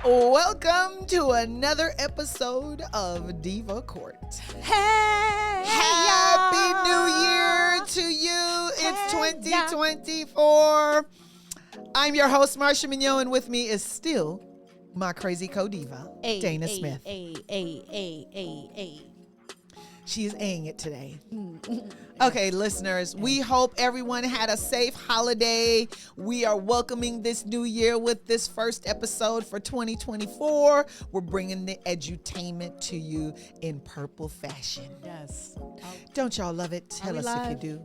Welcome to another episode of Diva Court. Hey, Happy New Year to you. It's 2024. I'm your host, Marsha Mignot, and with me is still my crazy co-diva, Dana Smith. She is A-ing it today. Okay, listeners, we hope everyone had a safe holiday. We are welcoming this new year with this first episode for 2024. We're bringing the edutainment to you in purple fashion. Yes. Don't y'all love it? Tell us live? if you do.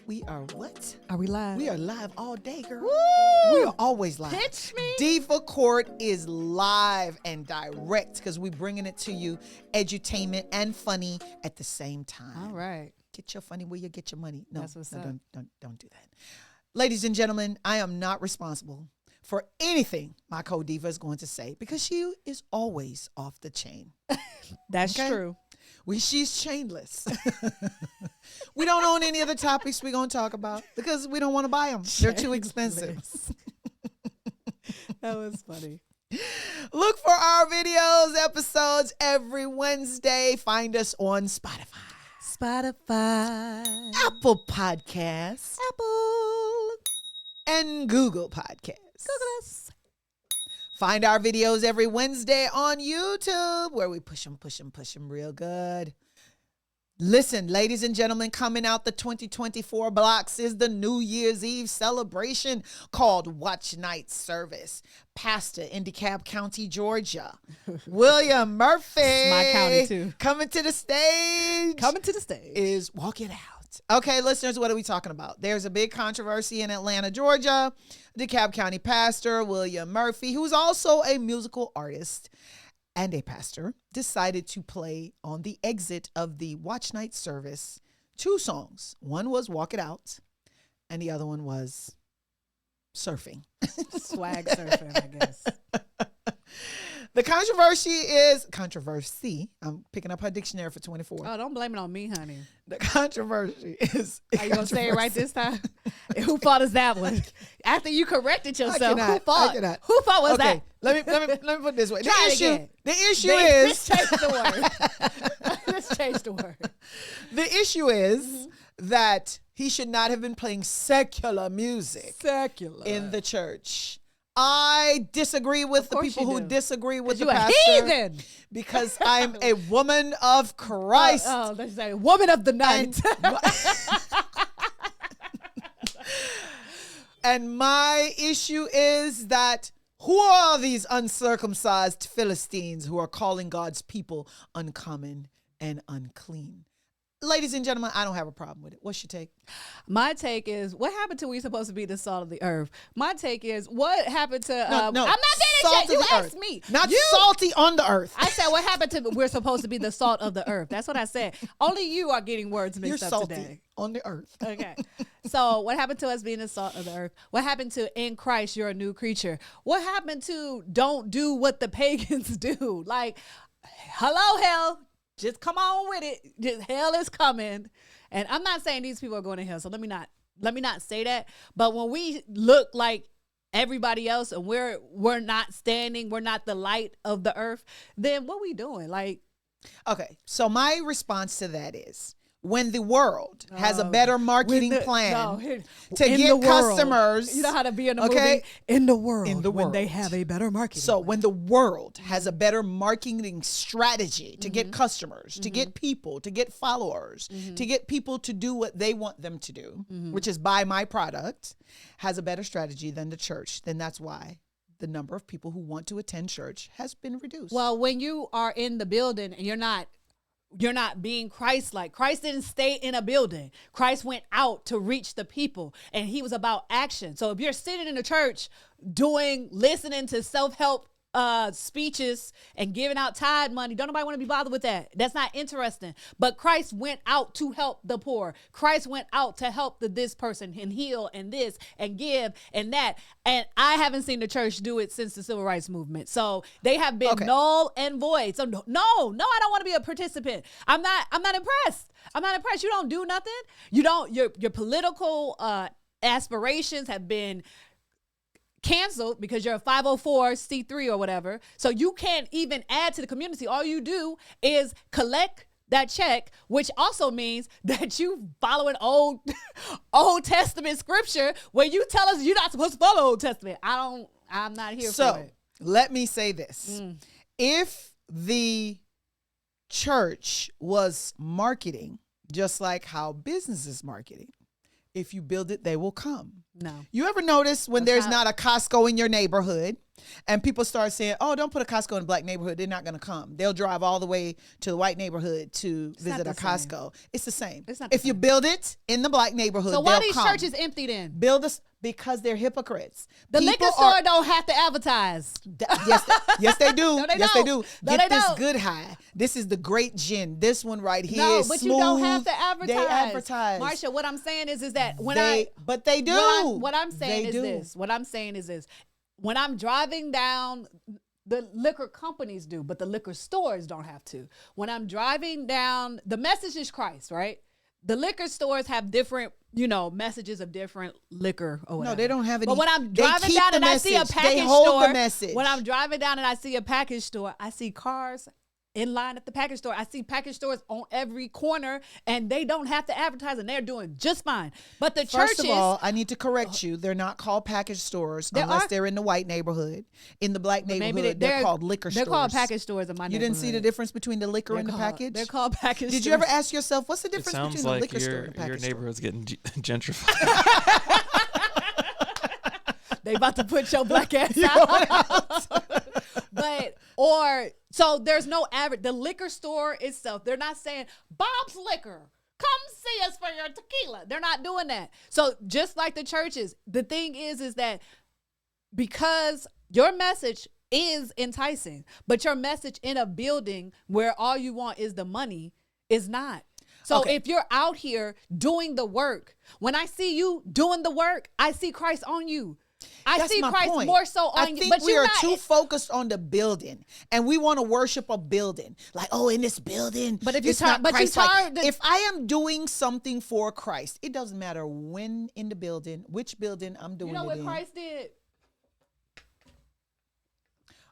We are what? Are we live? We are live all day, girl. Woo! We are always live. Pitch me. Diva Court is live and direct because we're bringing it to you edutainment and funny at the same time. All right. Get your funny where you get your money. No, That's what's no, up. don't do that. Ladies and gentlemen, I am not responsible for anything my co-diva is going to say because she is always off the chain. That's Okay? true. She's chainless. We don't own any of the topics we're going to talk about because we don't want to buy them. They're too expensive. That was funny. Look for our videos, episodes every Wednesday. Find us on Spotify, Apple Podcasts, and Google Podcasts. Google us. Find our videos every Wednesday on YouTube where we push them real good. Listen, ladies and gentlemen, coming out the 2024 blocks is the New Year's Eve celebration called Watch Night Service. Pastor in DeKalb County, Georgia, William Murphy. It's my county too. Coming to the stage. Is Walk It Out. Okay, listeners, what are we talking about? There's a big controversy in Atlanta, Georgia. DeKalb County pastor William Murphy, who's also a musical artist and a pastor, decided to play on the exit of the Watch Night service 2 songs. One was Walk It Out, and the other one was Surfing. Swag surfing, I guess. The controversy. I'm picking up her dictionary for 24. Oh, don't blame it on me, honey. The controversy is. Are you going to say it right this time? Who fault is that one? After you corrected yourself, who fault? Who fault was that? Let me put it this way. Try it again. The issue is. Let's change the word. Let's change the word. The issue is that he should not have been playing secular music in the church. I disagree with the people who disagree with the pastor. You a heathen. Because I'm a woman of Christ. Let's say woman of the night. And my issue is that who are these uncircumcised Philistines who are calling God's people uncommon and unclean? Ladies and gentlemen, I don't have a problem with it. What's your take? My take is, what happened to we supposed to be the salt of the earth? My take is, what happened to... No, I'm not saying that. You asked me. Not salty on the earth. I said, what happened to we're supposed to be the salt of the earth? That's what I said. Only you are getting words mixed You're up salty today. on the earth. Okay. So what happened to us being the salt of the earth? What happened to in Christ, you're a new creature? What happened to don't do what the pagans do? Like, hello, hell. Just come on with it. Just, hell is coming. And I'm not saying these people are going to hell, so let me not say that. But when we look like everybody else and we're not standing, we're not the light of the earth, then what we doing? Like, okay, so my response to that is when the world has a better marketing plan to get customers. You know how to be in a movie? In the world. When they have a better marketing So plan. when the world has a better marketing strategy to get customers, to get people, to get followers, to get people to do what they want them to do, which is buy my product, has a better strategy than the church, then that's why the number of people who want to attend church has been reduced. Well, when you are in the building and you're not being Christ-like. Christ didn't stay in a building. Christ went out to reach the people, and he was about action. So if you're sitting in the church listening to self-help speeches and giving out tithe money, don't nobody want to be bothered with that. That's not interesting. But Christ went out to help the poor. Christ went out to help this person and heal and this and give and that. And I haven't seen the church do it since the civil rights movement. So they have been null and void. So no, I don't want to be a participant. I'm not impressed. You don't do nothing. You don't, your political aspirations have been canceled because you're a 504c3 or whatever. So you can't even add to the community. All you do is collect that check, which also means that you following Old Testament scripture where you tell us you're not supposed to follow Old Testament. I'm not here for it. So let me say this. If the church was marketing just like how business is marketing, if you build it, they will come. No. You ever notice when there's not a Costco in your neighborhood and people start saying, oh, don't put a Costco in a black neighborhood, they're not going to come. They'll drive all the way to the white neighborhood to visit a Costco. It's the same. If you build it in the black neighborhood, so why are these churches empty then? Build us because they're hypocrites. The liquor store don't have to advertise. Yes, they do. No, they yes, don't. they do. No, Get they this don't. good high. This is the great gin. This one right here No, is but smooth. you don't have to advertise. They advertise. Marsha, what I'm saying is that but they do. What I'm saying is this. What I'm saying is this. When I'm driving down, the liquor companies do, but the liquor stores don't have to. When I'm driving down, the message is Christ, right? The liquor stores have different, messages of different liquor or whatever. No, they don't have any. But when I'm driving down and I see a package they hold store, the message. when I'm driving down and I see a package store, I see cars in line at the package store. I see package stores on every corner, and they don't have to advertise, and they're doing just fine. But the churches. First of all, I need to correct you. They're not called package stores unless they're in the white neighborhood. In the black neighborhood, they're called liquor stores. They're called package stores in my neighborhood. You didn't see the difference between the liquor and the package? They're called package stores. Did you ever ask yourself, what's the difference between a liquor store and a package store? Your neighborhood's getting gentrified. They about to put your black ass out. So there's no average. The liquor store itself, they're not saying, Bob's Liquor, come see us for your tequila. They're not doing that. So just like the churches, the thing is that because your message is enticing, but your message in a building where all you want is the money is not. So if you're out here doing the work, when I see you doing the work, I see Christ on you. I see Christ more so on you. I think we are too focused on the building, and we want to worship a building. Like, in this building, but if you it's not Christ-like. If I am doing something for Christ, it doesn't matter when in the building, which building I'm doing it in. You know what Christ did?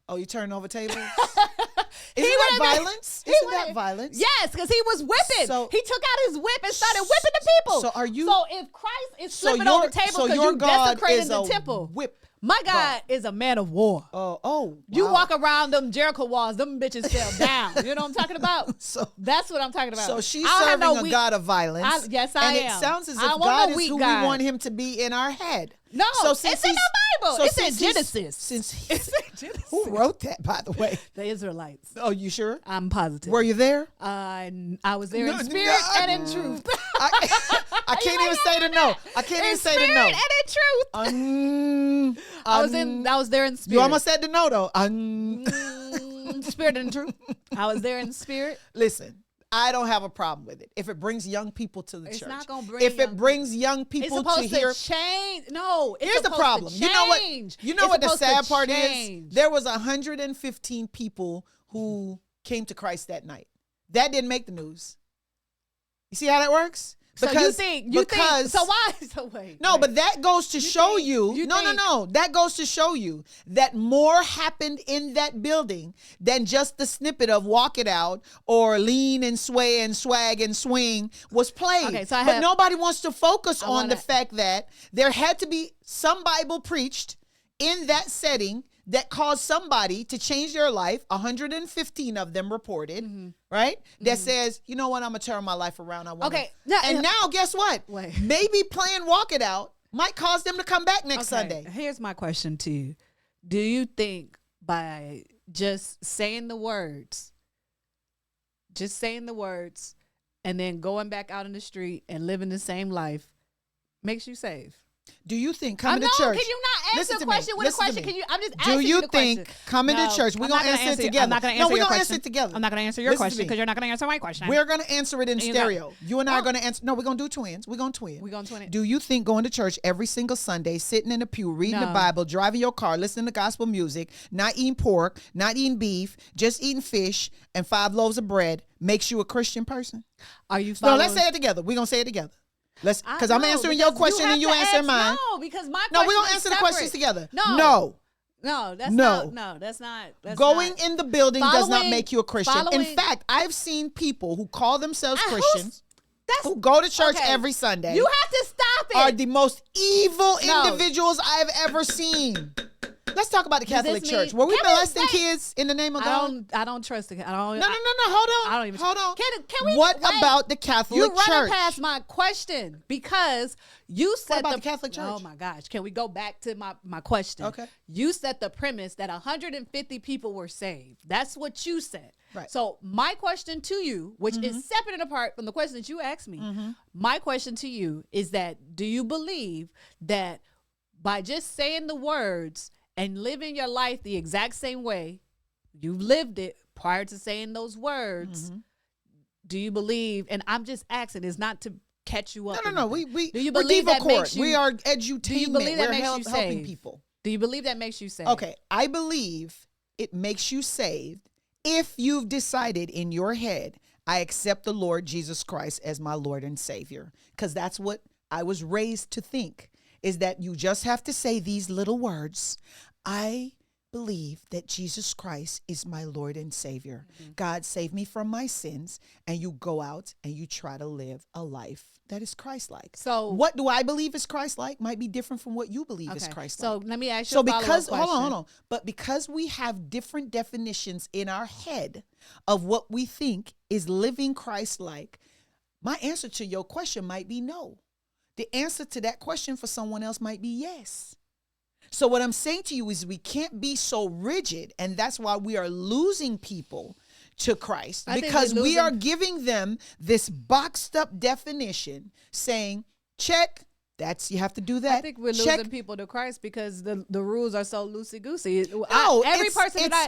Oh, you turn over tables? Isn't that violence? Isn't that violence? Yes, because he was whipping. So, he took out his whip and started whipping the people. So if Christ is flipping on the table because you desecrated the temple, my God is a man of war. Wow. You walk around them Jericho walls, them bitches fell down. You know what I'm talking about? That's what I'm talking about. So she's serving a God of violence. Yes, I am. And it sounds as if God is who we want him to be in our head. No, it's in the Bible. It's in Genesis. Who wrote that, by the way? The Israelites. Oh, you sure? I'm positive. Were you there? I was there in spirit and in truth. I can't even say the no. I can't even say the no. In spirit and in truth. I was there in spirit. You almost said the no though. Spirit and truth. I was there in spirit. Listen. I don't have a problem with it. If it brings young people to the church. It's not going to bring If it brings young people to hear. It's supposed to change. No, it's here's the problem. You know what? You know what the sad part is? There was 115 people who came to Christ that night. That didn't make the news. You see how that works? So you think so why? So wait. No, but that goes to show you. No. That goes to show you that more happened in that building than just the snippet of Walk It Out or Lean and Sway and Swag and Swing was played. Okay, but nobody wants to focus on the fact that there had to be some Bible preached in that setting that caused somebody to change their life. 115 of them reported, right? That says, you know what, I'm going to turn my life around. And now, guess what? Maybe playing Walk It Out might cause them to come back next Sunday. Here's my question to you. Do you think by just saying the words, and then going back out in the street and living the same life makes you saved? Do you think coming to church? Can you not answer a question with a question? I'm just asking you. Do you think coming to church? We're going to answer it together. I'm not going to answer your question. Answer it together. I'm not going to answer your question because you're not going to answer my question. We're going to answer it in stereo. You and I are going to answer. No, we're going to do twins. We're going to twin. We're going to twin it. Do you think going to church every single Sunday, sitting in a pew, reading the Bible, driving your car, listening to gospel music, not eating pork, not eating beef, just eating fish and 5 loaves of bread makes you a Christian person? Are you following? No, let's say it together. We're going to say it together. Because I'm answering your question and you answer mine. No, because my No, question we're going to is answer the separate. questions together. No, that's No. not. That's Going not. in the building does not Following- make you a Christian. In fact, I've seen people who call themselves Christians, who go to church every Sunday. You have to stop it. Are the most evil No. individuals I've ever seen. Let's talk about the Catholic this Church. mean- Were we Can we molesting wait? kids in the name of God? I don't trust it. I don't. No. Hold on. I don't even. Hold on. Can we? What wait. about the Catholic You're Church? running past my question because you said about the Catholic Church? Oh my gosh! Can we go back to my question? Okay. You set the premise that 150 people were saved. That's what you said. Right. So my question to you, which is separate and apart from the question that you asked me, my question to you is that: do you believe that by just saying the words and living your life the exact same way you've lived it prior to saying those words, do you believe, and I'm just asking, is not to catch you up. No. Do you we're believe Diva that Court. makes you, We are do edutainment. you believe that We're makes you helping saved? people. Do you believe that makes you saved? Okay, I believe it makes you saved if you've decided in your head, I accept the Lord Jesus Christ as my Lord and Savior. Because that's what I was raised to think, is that you just have to say these little words. I believe that Jesus Christ is my Lord and Savior. God save me from my sins. And you go out and you try to live a life that is Christ-like. So what do I believe is Christ-like might be different from what you believe is Christ-like. So let me ask you So a follow-up because, question. hold on. But because we have different definitions in our head of what we think is living Christ-like, my answer to your question might be no. The answer to that question for someone else might be yes. So what I'm saying to you is we can't be so rigid, and that's why we are losing people to Christ, because we are giving them this boxed up definition saying, check, that's, you have to do that. I think we're check. losing people to Christ because the rules are so loosey-goosey. No,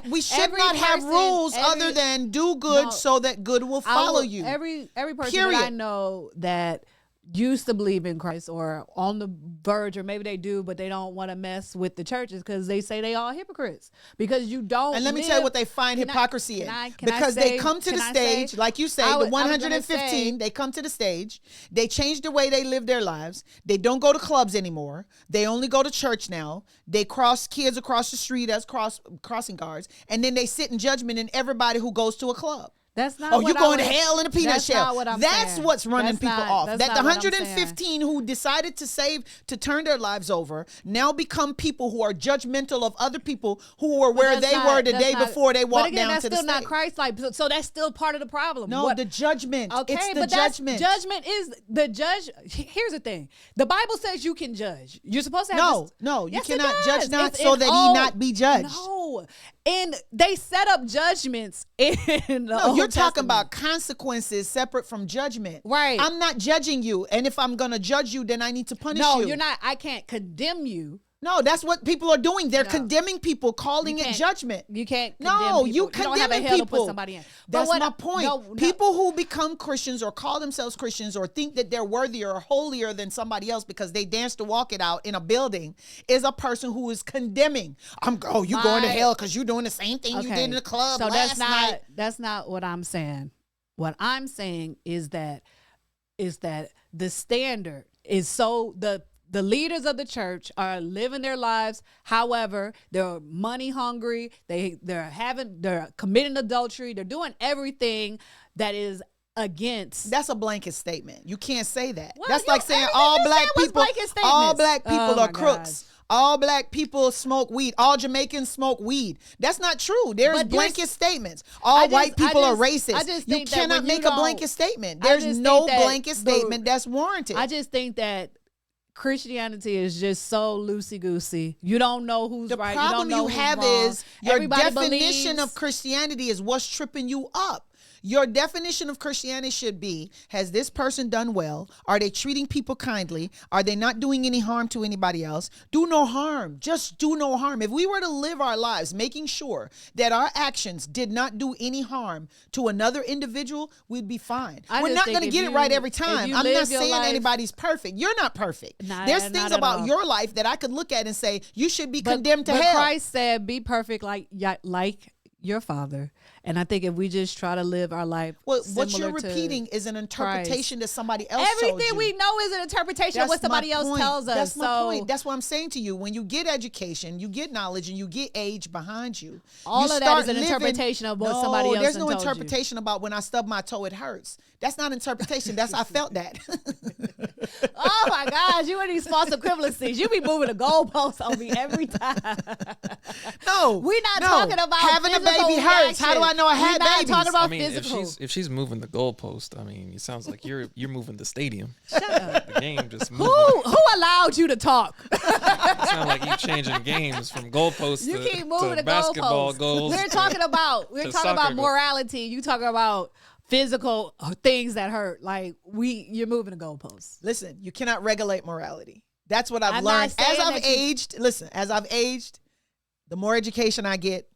we should not have rules other than do good so that good will follow you. Every person that I know that used to believe in Christ or on the verge, or maybe they do, but they don't want to mess with the churches because they say they all hypocrites. Because you don't. And let me tell you what they find hypocrisy in. Because they come to the stage, like you say, the 115, they come to the stage, they change the way they live their lives. They don't go to clubs anymore. They only go to church now. They cross kids across the street as crossing guards, and then they sit in judgment in everybody who goes to a club. That's not. Oh, you're going to hell in a peanut shell. That's saying. what's running people off. That the 115 who decided to turn their lives over, now become people who are judgmental of other people who were where they were the day before they walked down to the stage. That's still not Christ-like. So that's still part of the problem. No, the judgment. Okay, it's the but judgment. Judgment is the judge. Here's the thing: the Bible says you can judge. You're supposed to have. No, you yes, cannot it judge does. not It's so in that he not be judged. No, and they set up judgments in the No, Old you're talking Testament. about consequences separate from judgment. Right. I'm not judging you, and if I'm going to judge you, then I need to punish you. No, you're not. I can't condemn you. No, that's what people are doing. They're condemning people, calling it judgment. You can't condemn No, people. you don't have a condemning hell to people. put somebody in. That's my point. No. People who become Christians or call themselves Christians or think that they're worthier or holier than somebody else because they dance to walk it out in a building is a person who is condemning. You going to hell because you're doing the same thing you did in the club last night. That's not what I'm saying. What I'm saying is that the standard is so the leaders of the church are living their lives. However, they're money hungry. They're committing adultery. They're doing everything that is against. That's a blanket statement. You can't say that. Well, That's like saying all black people are crooks. All black people smoke weed. All Jamaicans smoke weed. That's not true. There's blanket statements. All white people are racist. You cannot make a blanket statement. There's no blanket statement that's warranted. I just think that Christianity is just so loosey-goosey. You don't know who's right. The problem you have is your definition of Christianity is what's tripping you up. Your definition of Christianity should be, has this person done well? Are they treating people kindly? Are they not doing any harm to anybody else? Do no harm. Just do no harm. If we were to live our lives making sure that our actions did not do any harm to another individual, we'd be fine. We're not going to get it right every time. I'm not saying anybody's perfect. You're not perfect. There's things about your life that I could look at and say, you should be condemned to hell. But Christ said, be perfect like your Father. And I think if we just try to live our life, well, what you're similar to repeating is an interpretation that somebody else told everything you. we know is an interpretation of what somebody else tells us. That's my point. That's what I'm saying to you. When you get education, you get knowledge, and you get age behind you. All of that is an interpretation of what somebody else there's no told interpretation about when I stub my toe, it hurts. That's not interpretation. That's I felt that. Oh my gosh, you and these false equivalencies. You be moving the goalposts on me every time. No, we're not talking about having a baby hurts. How do I know I had babies? We're not talking about I mean, physical. if she's moving the goalpost, I mean, it sounds like you're moving the stadium. Shut up. The game just moving. Who allowed you to talk? It sounds like you changing games from goalposts You keep moving to the basketball goalposts. goals. We're talking about morality. You talking about physical things that hurt. Like you're moving the goalposts. Listen, you cannot regulate morality. That's what I've learned as I've aged. Listen, as I've aged, the more education I get,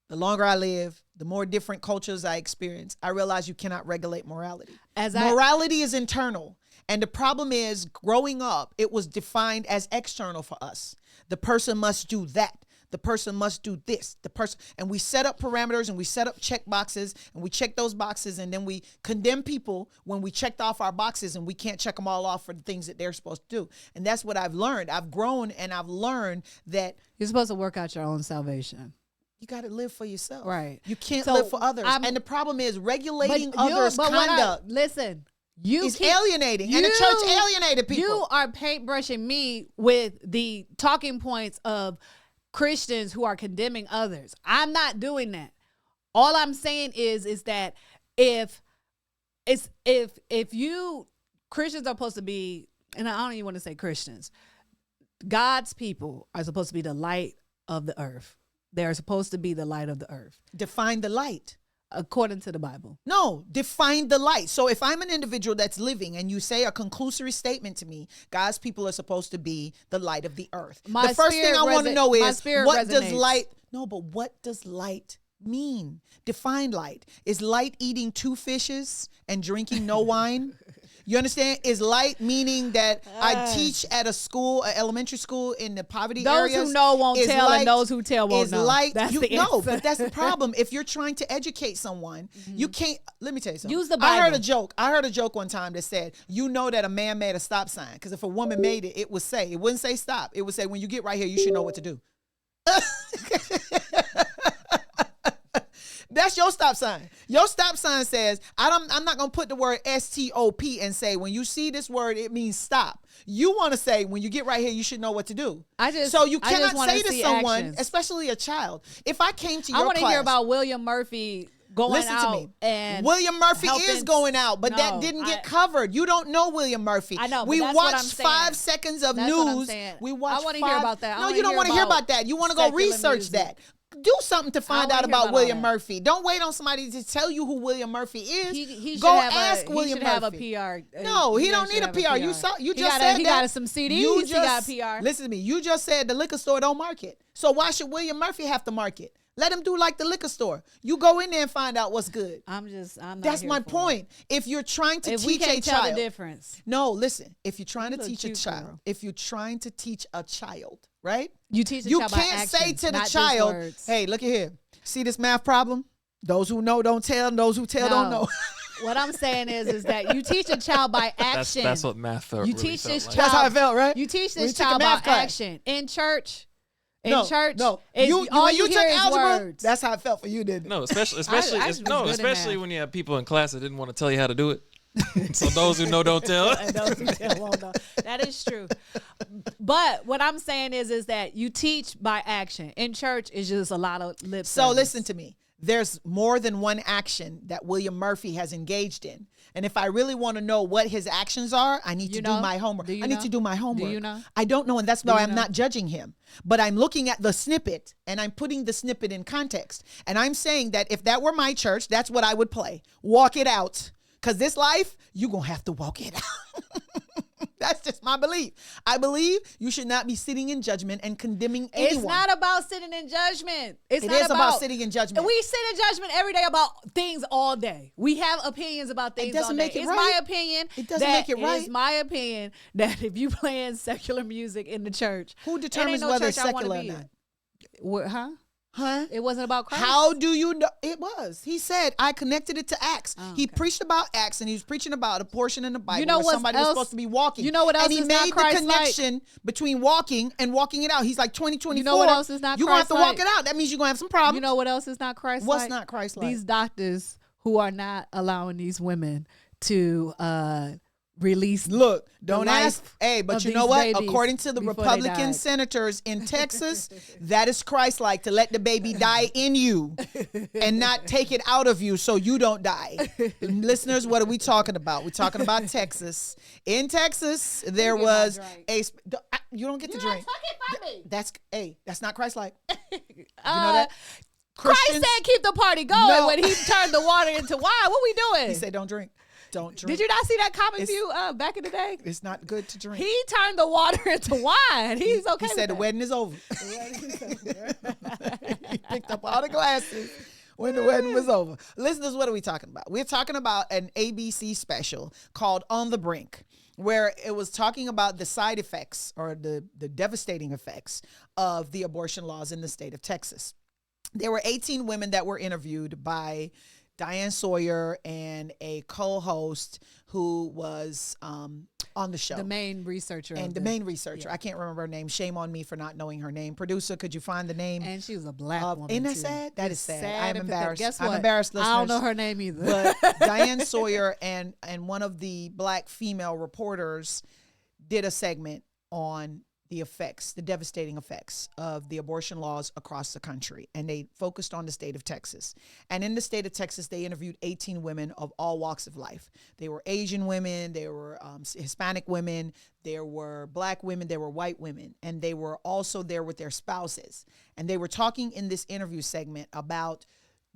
the longer I live, the more different cultures I experience, I realize you cannot regulate morality. Morality is internal. And the problem is, growing up, it was defined as external for us. The person must do that. The person must do this. And we set up parameters and we set up check boxes and we check those boxes, and then we condemn people when we checked off our boxes and we can't check them all off for the things that they're supposed to do. And that's what I've learned. I've grown and I've learned that you're supposed to work out your own salvation. You got to live for yourself. Right. You can't live for others. And the problem is regulating others' conduct. Listen. It's alienating, and the church alienated people. You are paintbrushing me with the talking points of Christians who are condemning others. I'm not doing that. All I'm saying is that if you Christians are supposed to be, and I don't even want to say Christians, God's people are supposed to be the light of the earth. They're supposed to be the light of the earth. Define the light. According to the Bible. No, define the light. So if I'm an individual that's living and you say a conclusory statement to me, God's people are supposed to be the light of the earth. The first thing I want to know is, what does light, what does light mean? Define light. Is light eating 2 fishes and drinking no wine? You understand? Is light meaning that I teach at a school, an elementary school in the poverty areas? Those who know won't tell, and those who tell won't know. No, but that's the problem. If you're trying to educate someone, you can't. Let me tell you something. Use the Bible. I heard a joke one time that said, you know that a man made a stop sign, because if a woman made it, it wouldn't say stop. It would say, when you get right here, you should know what to do. That's your stop sign. Your stop sign says, I'm not going to put the word STOP and say, when you see this word, it means stop. You want to say, when you get right here, you should know what to do. So you cannot say to someone, actions. Especially a child, if I came to your class. I want to hear about William Murphy going out. Listen to me. And William Murphy is going out, but that didn't get covered. You don't know William Murphy. I know. We watched 5 seconds of news. We watched. I want to hear about that. No, you don't want to hear about that. You want to go research that. Do something to find out about William Murphy. Don't wait on somebody to tell you who William Murphy is. He go ask William Murphy. He should have a PR. No, he don't need a PR. You just said that. He got some CDs. He got PR. Listen to me. You just said the liquor store don't market. So why should William Murphy have to market? Let him do like the liquor store. You go in there and find out what's good. I'm not. That's my point. If you're trying to teach a child, tell the difference. No, listen. If you're trying to teach a child, right? You teach a child by action, can't say to the child, "Hey, look at here. See this math problem? Those who know don't tell, and those who tell don't know." What I'm saying is that you teach a child by action. That's what math felt. You teach this child. That's how it felt, right? You teach this child by action in church. No. You took algebra. That's how it felt for you, didn't it? No, especially when you have people in class that didn't want to tell you how to do it. So those who know don't tell. And those who tell won't know. That is true. But what I'm saying is that you teach by action. In church, it's just a lot of lip service. So listen to me. There's more than one action that William Murphy has engaged in. And if I really want to know what his actions are, I need to do my homework. I need to do my homework. Do you know? I don't know, and that's why I'm not judging him. But I'm looking at the snippet, and I'm putting the snippet in context. And I'm saying that if that were my church, that's what I would play. Walk it out. Because this life, you're going to have to walk it out. That's just my belief. I believe you should not be sitting in judgment and condemning anyone. It's not about sitting in judgment. It is about sitting in judgment. We sit in judgment every day about things all day. We have opinions about things all day. It's my opinion. It doesn't make it right. It's my opinion that if you playing secular music in the church, who determines whether it's secular or not? Huh? Huh? It wasn't about Christ. How do you know? It was. He said, I connected it to Acts. He preached about Acts, and he was preaching about a portion in the Bible where somebody was supposed to be walking. You know what else and he is made not the Christ-like? connection between walking and walking it out. He's like 2024. You know what else is not You're going to have to walk Christ-like? it out. That means you're going to have some problems. You know what else is not Christ-like? What's not Christ-like? These doctors who are not allowing these women to release. Look, don't ask. life Hey, but of you know these what? babies According to the before they Republican died. senators in Texas, that is Christ-like to let the baby die in you and not take it out of you so you don't die. Listeners, what are we talking about? We're talking about Texas. In Texas, there was you don't get to drink. That's not Christ-like. You know that? Christ Christians- said keep the party going No. when he turned the water into wine. What we doing? He said don't drink. Don't drink. Did you not see that comic It's- view back in the day? It's not good to drink. He turned the water into wine. He's okay. He said the with wedding is over. He picked up all the glasses when the wedding was over. Listeners, what are we talking about? We're talking about an ABC special called On the Brink, where it was talking about the side effects or the devastating effects of the abortion laws in the state of Texas. There were 18 women that were interviewed by Diane Sawyer and a co-host who was on the show. the main researcher. And the main researcher. I can't remember her name. Shame on me for not knowing her name. Producer, could you find the name? And she was a black woman. Isn't that too. sad? That is It's sad. and I'm pathetic. embarrassed. Guess I'm what? embarrassed, I don't know listeners. her name either. But Diane Sawyer and one of the black female reporters did a segment on the effects, the devastating effects of the abortion laws across the country. And they focused on the state of Texas. And in the state of Texas, they interviewed 18 women of all walks of life. They were Asian women, there were Hispanic women, there were black women, there were white women, and they were also there with their spouses. And they were talking in this interview segment about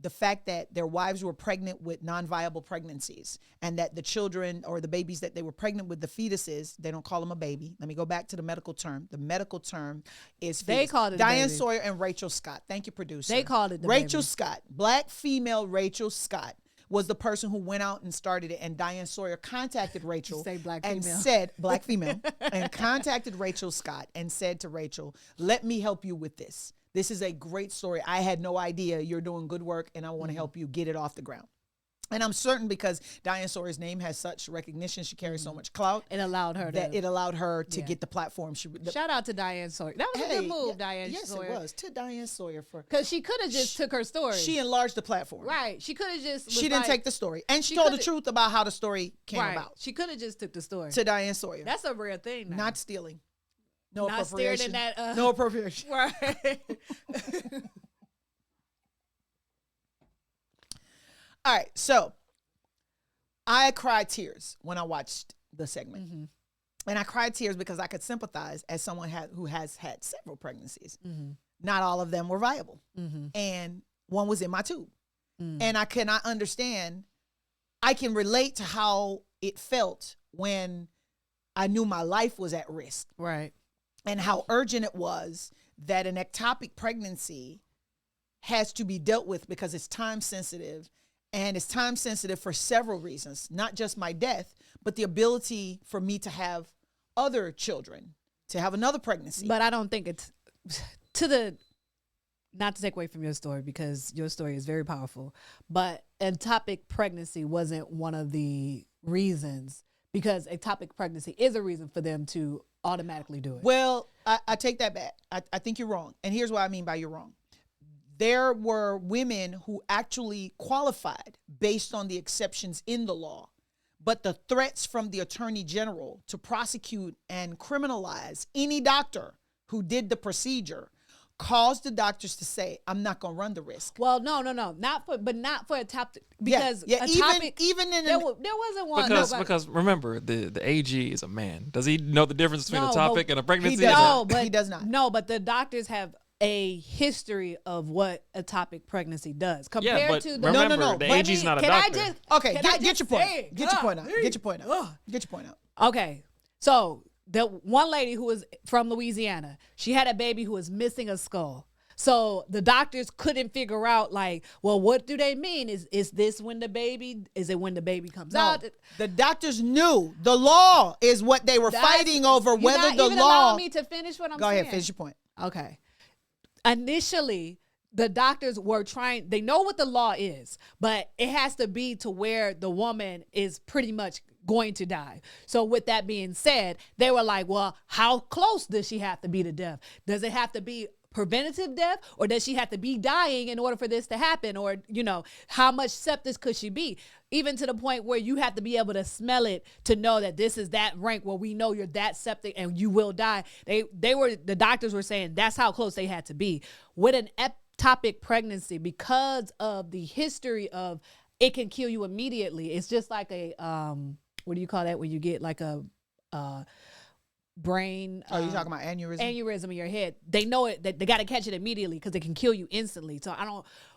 the fact that their wives were pregnant with non-viable pregnancies and that the children or the babies that they were pregnant with, the fetuses, they don't call them a baby. Let me go back to the medical term. The medical term is fetus. They called it a Diane baby. Sawyer and Rachel Scott. Thank you, producer. They called it the Rachel baby. Scott, black female Rachel Scott was the person who went out and started it. And Diane Sawyer contacted Rachel Say black and female. said, black female, and contacted Rachel Scott and said to Rachel, let me help you with this. This is a great story. I had no idea. You're doing good work, and I want to help you get it off the ground. And I'm certain because Diane Sawyer's name has such recognition, she carries so much clout, It allowed her that to. it allowed her to Yeah. get the platform. Shout out to Diane Sawyer. That was a good move, Diane yes, Sawyer. it was to Diane Sawyer for Because she could have just took her story. she enlarged the platform. right. She could have just. She didn't take the story, and she told the truth about how the story came right. about She could have just took the story. to Diane Sawyer. That's a rare thing. Now. Not stealing, no Not staring appropriation, in that. no appropriation. Right. All right, so I cried tears when I watched the segment. Mm-hmm. And I cried tears because I could sympathize as someone who has had several pregnancies. Mm-hmm. Not all of them were viable. Mm-hmm. And one was in my tube. Mm. And I cannot understand. I can relate to how it felt when I knew my life was at risk Right. and how urgent it was that an ectopic pregnancy has to be dealt with because it's time sensitive. And it's time sensitive for several reasons, not just my death, but the ability for me to have other children, to have another pregnancy. But I don't think it's not to take away from your story because your story is very powerful, but ectopic pregnancy wasn't one of the reasons because ectopic pregnancy is a reason for them to automatically do it. Well, I take that back. I think you're wrong. And here's what I mean by you're wrong. There were women who actually qualified based on the exceptions in the law, but the threats from the Attorney General to prosecute and criminalize any doctor who did the procedure caused the doctors to say, I'm not going to run the risk. Well, no, not for ectopic because ectopic, even in there wasn't one. Because remember the AG is a man. Does he know the difference between No, a topic but and a pregnancy? he doesn't. No, but He does not. No, but the doctors have a history of what ectopic pregnancy does compared but to the remember, No. the But AG's not a can doctor. I just Okay, can I get just your point. say it? Get your point out. God, Get your point out. ugh. Get your point out. Okay, so the one lady who was from Louisiana, she had a baby who was missing a skull. So the doctors couldn't figure out, like, well, what do they mean? Is this when the baby? Is it when the baby comes out? The doctors knew the law is what they were fighting over, You're whether not the even law. allowing me to finish what I'm Go saying. ahead, finish your point. Okay. Initially, the doctors were trying, they know what the law is, but it has to be to where the woman is pretty much going to die. So with that being said, they were like, well, how close does she have to be to death? Does it have to be preventative death, or does she have to be dying in order for this to happen? Or, you know, how much sepsis could she be? Even to the point where you have to be able to smell it to know that this is that rank where we know you're that septic and you will die. The doctors were saying that's how close they had to be. With an ectopic pregnancy, because of the history of it can kill you immediately. It's just like a, what do you call that when you get like a brain? Oh, you talking about aneurysm? Aneurysm in your head. They know it, that they got to catch it immediately because it can kill you instantly. So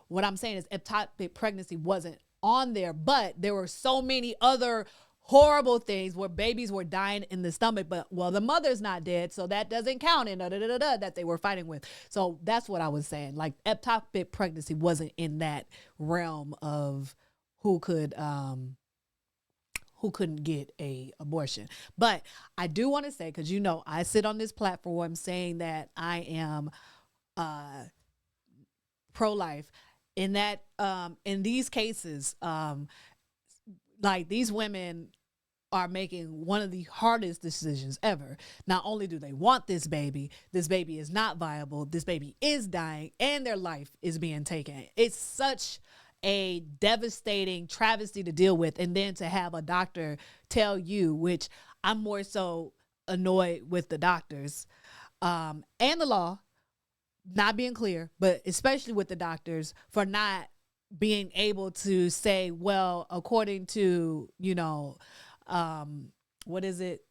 what I'm saying is ectopic pregnancy wasn't on there, but there were so many other horrible things where babies were dying in the stomach, but well, the mother's not dead, so that doesn't count, and that they were fighting with. So that's what I was saying. Like, ectopic pregnancy wasn't in that realm of who couldn't get a abortion. But I do want to say, because you know I sit on this platform saying that I am pro-life, in that in these cases, like, these women are making one of the hardest decisions ever. Not only do they want this baby is not viable, this baby is dying, and their life is being taken. It's such a devastating travesty to deal with. And then to have a doctor tell you, which I'm more so annoyed with the doctors and the law not being clear, but especially with the doctors for not being able to say, well, according to, you know, what is it?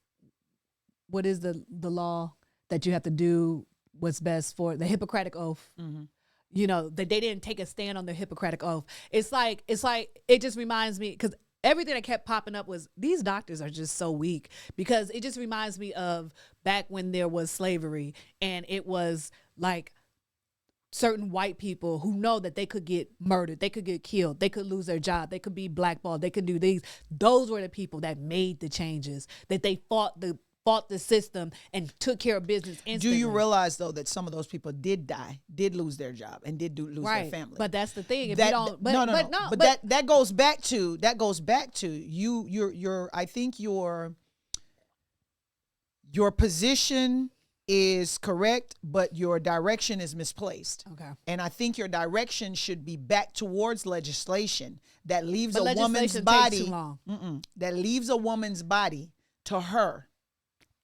What is the law that you have to do what's best for the Hippocratic Oath? Mm-hmm. You know, that they didn't take a stand on the Hippocratic Oath. It's like, it just reminds me, because everything that kept popping up was, these doctors are just so weak, because it just reminds me of back when there was slavery, and it was like certain white people who know that they could get murdered, they could get killed, they could lose their job, they could be blackballed, they could do these. Those were the people that made the changes, that they fought the system and took care of business instantly. Do you realize, though, that some of those people did die, did lose their job, and did lose their family? But that's the thing. If that, you don't, but, no. but that goes back to you. I think your position is correct, but your direction is misplaced. Okay. And I think your direction should be back towards legislation that leaves a woman's takes body. too long. That leaves a woman's body to her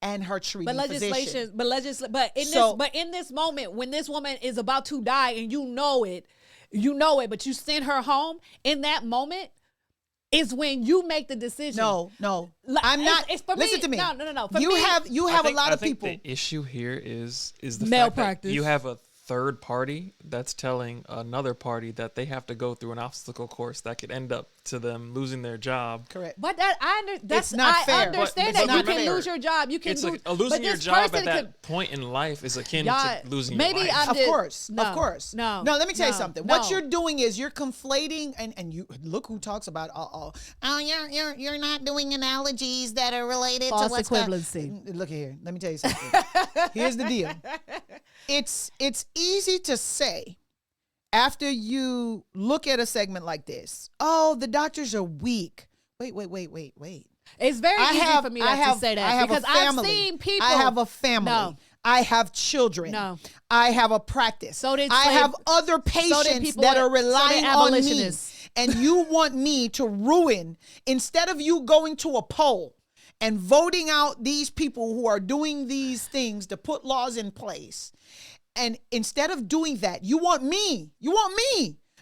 and her treating physician. But in this moment, when this woman is about to die and you know it, but you send her home, in that moment is when you make the decision. No, I'm not. It's for listen me. to me. No. For you me, have a lot of people. The issue here is the malpractice. fact that you have a third party that's telling another party that they have to go through an obstacle course that could end up to them losing their job. Correct. But it's not fair. I understand that you can lose your job. You can it's losing your job at that point in life is akin to losing your life. Of course. No, let me tell you something. No. What you're doing is you're conflating, and you look who talks about you're not doing analogies that are related false to what's equivalency. Look here. Let me tell you something. Here's the deal. It's easy to say, after you look at a segment like this, oh, the doctors are weak. Wait. It's very easy for me to say that, because I've seen people. I have a family. No. I have children. No. I have a practice. So did I have other patients that are relying on me. And you want me to ruin, instead of you going to a poll and voting out these people who are doing these things to put laws in place, and instead of doing that, you want me,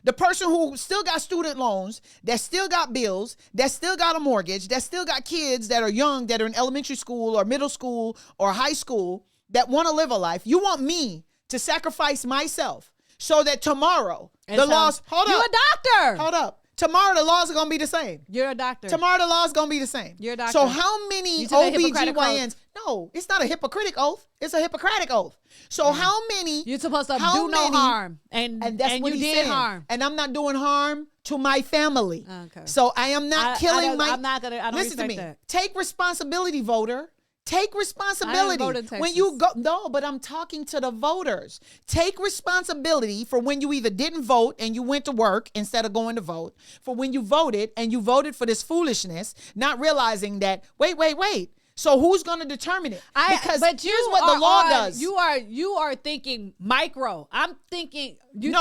the person who still got student loans, that still got bills, that still got a mortgage, that still got kids that are young, that are in elementary school or middle school or high school, that want to live a life. You want me to sacrifice myself so that tomorrow the laws, hold you're up. a doctor. Hold up. Tomorrow the laws are going to be the same. You're a doctor. Tomorrow the laws going to be the same. You're a doctor. So how many OBGYNs? No, it's not a Hippocratic oath. It's a Hippocratic oath. So how many? You're supposed to do no harm. And that's what you did saying. harm. And I'm not doing harm to my family. Okay. So I am not killing I'm not going to, I don't listen to me. that. Take responsibility, voter. Take responsibility. When you go, no, but I'm talking to the voters. Take responsibility for when you either didn't vote and you went to work instead of going to vote, for when you voted and you voted for this foolishness, not realizing that, wait. So who's going to determine it? Because here's what the law does. You are thinking micro. I'm thinking you're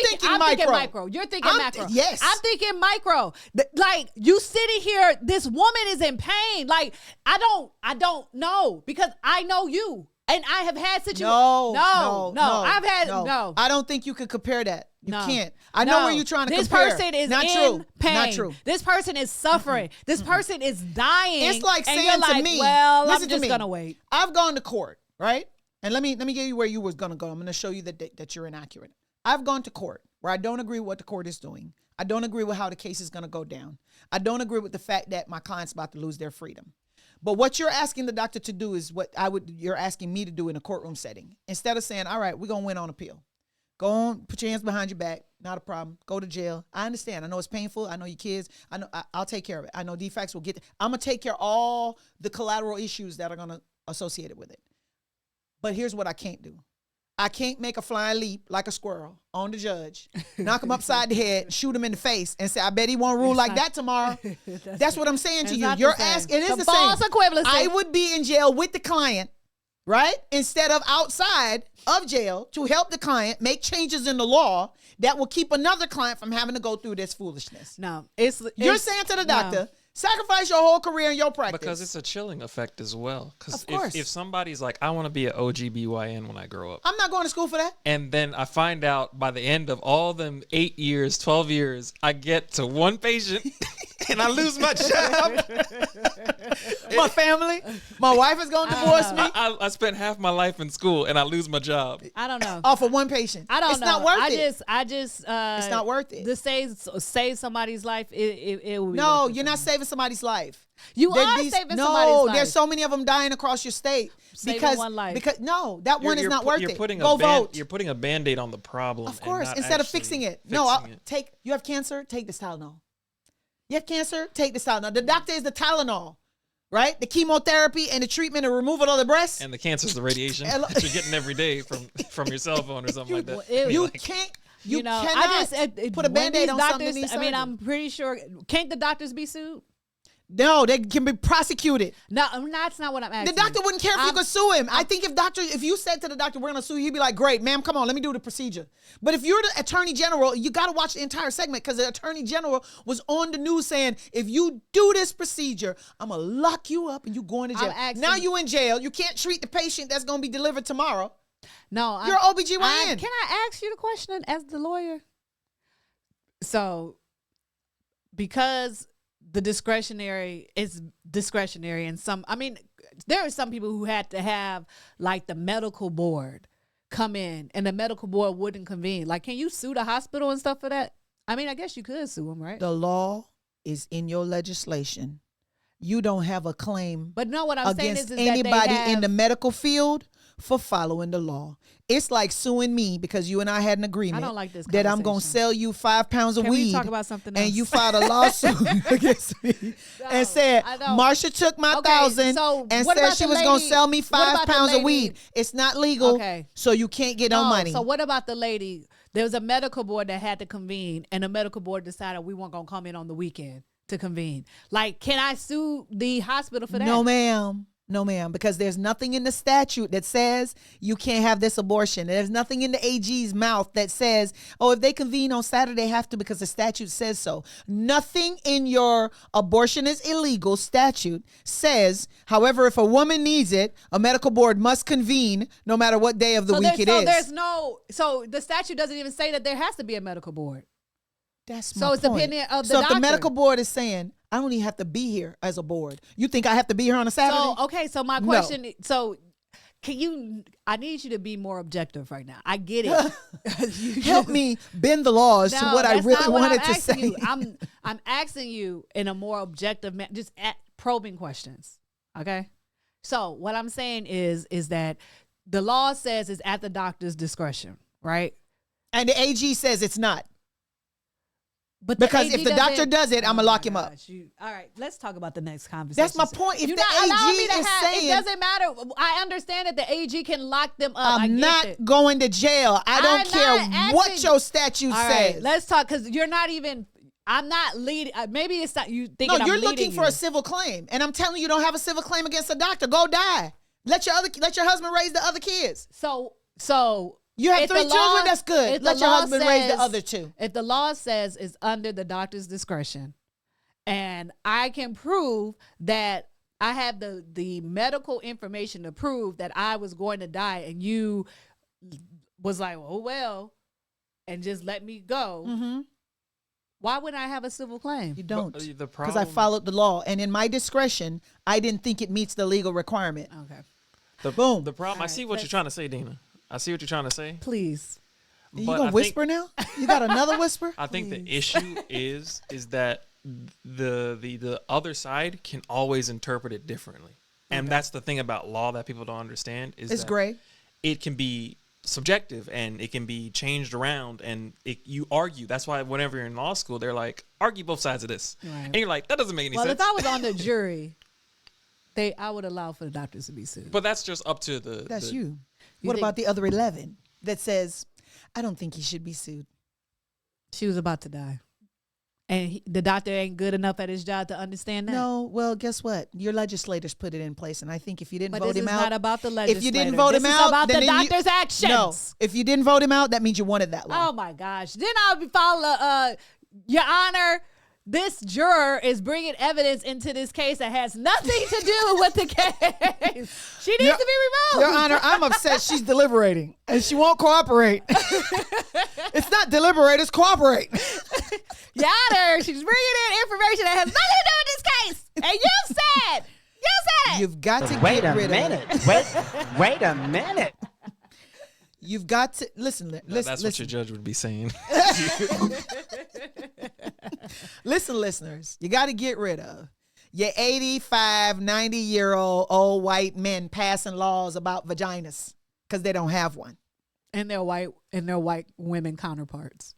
thinking micro. You're thinking macro. Yes. I'm thinking micro. Like, you sitting here, this woman is in pain. Like, I don't know, because I know you. And I have had situations. No. I don't think you could compare that. You can't. I know where you're trying to compare. This person is not in true. pain. Not true. This person is suffering. This person is dying. It's like and saying you're to like, me, well, listen I'm to just me. gonna wait. I've gone to court, right? And let me give you where you was gonna go. I'm gonna show you that you're inaccurate. I've gone to court where I don't agree with what the court is doing. I don't agree with how the case is gonna go down. I don't agree with the fact that my client's about to lose their freedom. But what you're asking the doctor to do is what you're asking me to do in a courtroom setting. Instead of saying, all right, we're going to win on appeal. Go on, put your hands behind your back. Not a problem. Go to jail. I understand. I know it's painful. I know your kids. I know I'll take care of it. I know defects will get. I'm going to take care of all the collateral issues that are going to associate it with it. But here's what I can't do. I can't make a flying leap like a squirrel on the judge, knock him upside the head, shoot him in the face, and say, I bet he won't rule like that tomorrow. That's what I'm saying to you. You're asking, it is the same. Equivalency. I would be in jail with the client, right? Instead of outside of jail to help the client make changes in the law that will keep another client from having to go through this foolishness. No, you're saying to the doctor, sacrifice your whole career and your practice. Because it's a chilling effect as well. Of course. If somebody's like, I want to be an OGBYN when I grow up. I'm not going to school for that. And then I find out by the end of all them 8 years, 12 years, I get to one patient and I lose my job. My family, my wife is going to divorce me. I spent half my life in school and I lose my job. I don't know. Oh, for one patient. I don't know. It's not worth it. It's not worth it. To save somebody's life, it will be. No, worth it. You're not saving somebody's life. You are saving somebody's life. No, there's so many of them dying across your state. Saving one life. Because that one is not worth it. Go vote. You're putting a Band-Aid on the problem. Of course, instead of fixing it. You have cancer, take this Tylenol. You have cancer, take this Tylenol. The doctor is the Tylenol, right? The chemotherapy and the treatment and removal of the breast. And the cancer is the radiation that you're getting every day from your cell phone or something like that. You can't. You cannot I just put a Band-Aid on something that needs surgery. I'm pretty sure. Can't the doctors be sued? No, they can be prosecuted. No, that's not what I'm asking. The doctor wouldn't care if you could sue him. I think if you said to the doctor, we're going to sue you, he'd be like, great, ma'am, come on, let me do the procedure. But if you're the attorney general, you got to watch the entire segment because the attorney general was on the news saying, if you do this procedure, I'm going to lock you up and you going to jail. Now you in jail. You can't treat the patient that's going to be delivered tomorrow. No. You're OBGYN. Can I ask you the question as the lawyer? So, because the discretionary is discretionary, and there are some people who had to have like the medical board come in and the medical board wouldn't convene. Like, can you sue the hospital and stuff for that? I mean, I guess you could sue them, right? The law is in your legislation. You don't have a claim but no, what I'm saying is anybody in the medical field for following the law. It's like suing me because you and I had an agreement. I don't like this that I'm going to sell you 5 pounds of weed. Can we talk about something else? And you filed a lawsuit against me and said, Marsha took my 1,000 and said she was going to sell me 5 pounds of weed. It's not legal, so you can't get no money. So what about the lady? There was a medical board that had to convene, and the medical board decided we weren't going to come in on the weekend to convene. Like, can I sue the hospital for that? No, ma'am. No, ma'am, because there's nothing in the statute that says you can't have this abortion. There's nothing in the AG's mouth that says, oh, if they convene on Saturday, they have to because the statute says so. Nothing in your abortion is illegal statute says, however, if a woman needs it, a medical board must convene no matter what day of the week it is. So the statute doesn't even say that there has to be a medical board. That's my point. It's the opinion of the doctor. doctor. If the medical board is saying, I don't even have to be here as a board. You think I have to be here on a Saturday? So my question, I need you to be more objective right now. I get it. Help me bend the laws to what I really wanted to say. I'm asking you in a more objective manner, just probing questions. Okay? So what I'm saying is that the law says it's at the doctor's discretion, right? And the AG says it's not. But because if the doctor does it, I'm gonna lock him up. All right, let's talk about the next conversation. That's my point. If You're the not allowing me AG to is have, saying, it doesn't matter. I understand that the AG can lock them up. I'm not going to jail. I don't care what your statute says. Right, let's talk, because you're not even. I'm not leading. Maybe it's not you thinking. No, you're looking for a civil claim, and I'm telling you, don't have a civil claim against a doctor. Go die. Let your husband raise the other kids. So you have 3 children. That's good. Let your husband raise the other 2. If the law says it's under the doctor's discretion, and I can prove that I have the medical information to prove that I was going to die, and you was like, oh well, and just let me go. Mm-hmm. Why wouldn't I have a civil claim? You don't. Because I followed the law. And in my discretion, I didn't think it meets the legal requirement. Okay. Boom. The problem, I see what you're trying to say, Dina. I see what you're trying to say. Please. You going to whisper now? You got another whisper? I think the issue is that the other side can always interpret it differently. And that's the thing about law that people don't understand is it's that gray. It can be subjective and it can be changed around, and you argue. That's why whenever you're in law school, they're like, argue both sides of this. Right. And you're like, that doesn't make any sense. Well, if I was on the jury, I would allow for the doctors to be sued. But that's just up to the... That's you. What about the other 11 that says, I don't think he should be sued? She was about to die. And the doctor ain't good enough at his job to understand that? No, well, guess what? Your legislators put it in place, and I think if you didn't vote him out... But this is not about the legislators. If you didn't vote him out... This is about the doctor's actions. No, if you didn't vote him out, that means you wanted that law. Oh, my gosh. Then I'll follow, Your Honor, this juror is bringing evidence into this case that has nothing to do with the case. She needs to be removed. Your Honor, I'm upset she's deliberating, and she won't cooperate. It's not deliberate, it's cooperate. Your Honor, she's bringing in information that has nothing to do with this case. And you said it. You've got to get rid of it. Wait a minute. You've got to listen. That's what your judge would be saying. Listen, listeners, you got to get rid of your 85, 90-year-old old white men passing laws about vaginas because they don't have one. And their white women counterparts.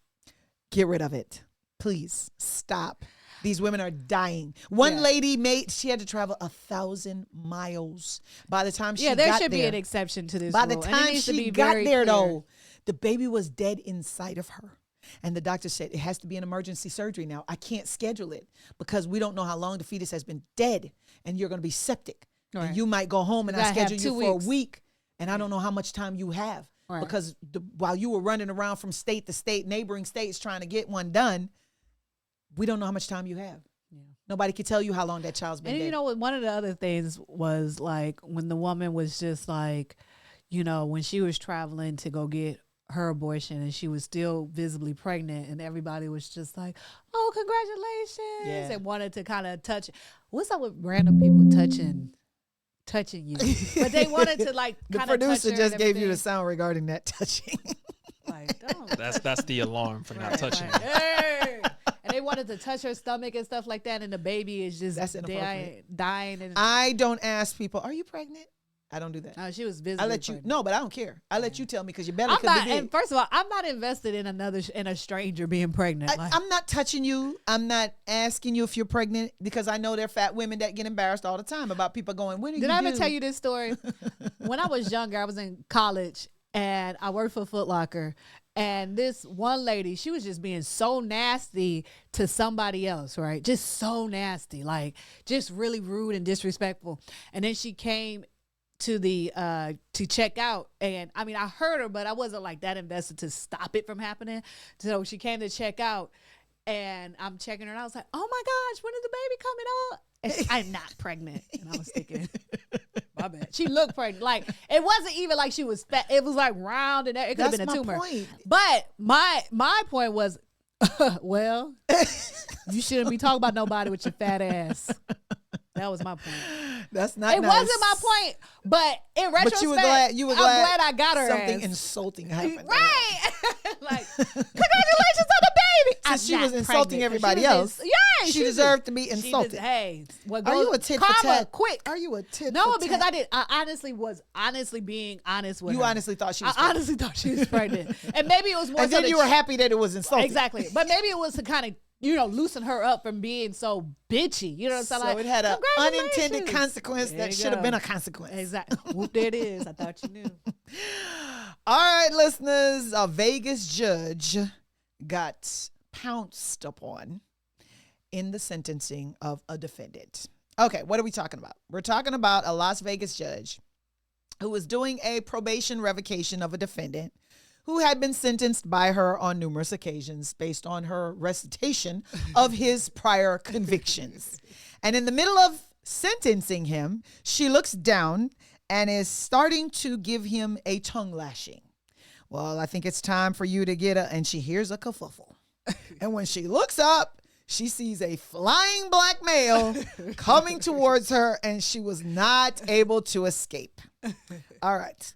Get rid of it. Please stop. These women are dying. One lady she had to travel 1,000 miles. By the time she got there. Yeah, there should be an exception to this By rule. the time she got there, though, the baby was dead inside of her. And the doctor said, it has to be an emergency surgery now. I can't schedule it because we don't know how long the fetus has been dead. And you're going to be septic. Right. And you might go home and I schedule you for a week. And I don't know how much time you have. Right. Because while you were running around from state to state, neighboring states trying to get one done, we don't know how much time you have. Yeah. Nobody can tell you how long that child's been dead. And you know, one of the other things was like when the woman was just like, you know, when she was traveling to go get her abortion and she was still visibly pregnant and everybody was just like, oh, congratulations. Yeah. And wanted to kind of touch. What's up with random people touching you? But they wanted to like the producer just gave you the sound regarding that touching. Like, don't. That's the alarm for not touching. Right. Hey. And they wanted to touch her stomach and stuff like that, and the baby is just dying. And I don't ask people, are you pregnant? I don't do that. No, she was visibly I let you. pregnant. No, but I don't care. I let you tell me because your belly could be big. And first of all, I'm not invested in a stranger being pregnant. I'm not touching you. I'm not asking you if you're pregnant because I know there are fat women that get embarrassed all the time about people going, when are you Did I ever tell you this story? When I was younger, I was in college and I worked for Foot Locker. And this one lady, she was just being so nasty to somebody else, right? Just so nasty, like just really rude and disrespectful. And then she came to to check out, and I mean, I heard her, but I wasn't like that invested to stop it from happening. So she came to check out, and I'm checking her, and I was like, "Oh my gosh, when is the baby coming out?" And I'm not pregnant, and I was thinking, my bad. She looked pregnant, like it wasn't even like she was fat. It was like round, and it could have been a tumor. Point. But my point was, well, you shouldn't be talking about nobody with your fat ass. That was my point. That's not. It wasn't my point, but in retrospect, but you were glad. I'm glad I got her. Something ass. Insulting happened. Right? Like, congratulations on the baby. Since she was insulting everybody else. She deserved to be insulted. Hey, are you a tit for tat? Quick. Are you a tit? No, for because tat? I honestly was being honest with her. You honestly thought she was. I honestly thought she was pregnant, and maybe it was more. And then you were happy that it was insulting. Exactly, but maybe it was to kind of loosen her up from being so bitchy. You know what I'm saying? So it had an unintended consequence that should have been a consequence. Exactly. Whoop, there it is. I thought you knew. All right, listeners, a Vegas judge got pounced upon in the sentencing of a defendant. Okay, what are we talking about? We're talking about a Las Vegas judge who was doing a probation revocation of a defendant who had been sentenced by her on numerous occasions based on her recitation of his prior convictions. And in the middle of sentencing him, she looks down and is starting to give him a tongue lashing. Well, I think it's time for you to get a, and she hears a kerfuffle. And when she looks up, she sees a flying black male coming towards her, and she was not able to escape. All right.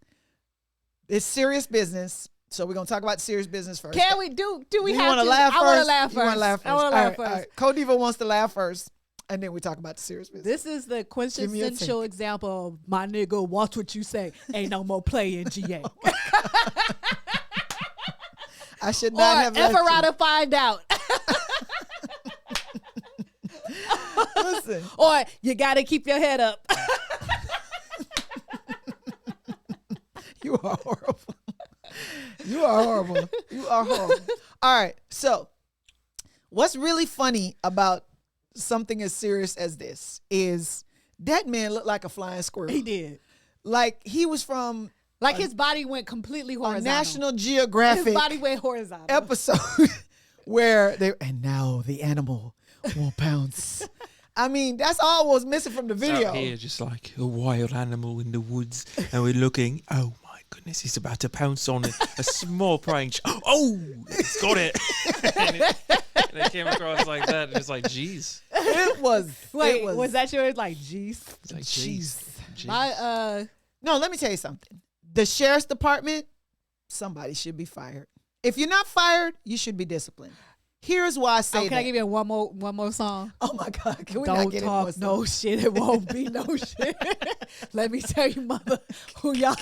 It's serious business. So we're going to talk about serious business first. Can we do we you have wanna to? laugh I want to first? laugh first. You want to laugh first? I want to laugh first. All right. Co-Diva wants to laugh first, and then we talk about the serious business. This is the quintessential example of my nigga, watch what you say. Ain't no more play in GA. I should not have F left around and find out. Listen. Or you got to keep your head up. You are horrible. You are horrible. You are horrible. All right. So what's really funny about something as serious as this is that man looked like a flying squirrel. He did. Like he was from Like his body went completely a horizontal. National Geographic His body went horizontal. episode where and now the animal will pounce. I mean, that's all was missing from the video. Out here, just like a wild animal in the woods, and we're looking. Oh my goodness, he's about to pounce on a small praying. Oh, it's got it. and it came across like that. And it's like, geez. It was. Wait, it was that yours? Like, jeez. It's like, Jeez. jeez. My No, let me tell you something. The sheriff's department, somebody should be fired. If you're not fired, you should be disciplined. Here's why I say that. Can I give you one more song? Oh my God! Can we Don't not get talk it? no shit. It won't be no shit. Let me tell you, mother, who y'all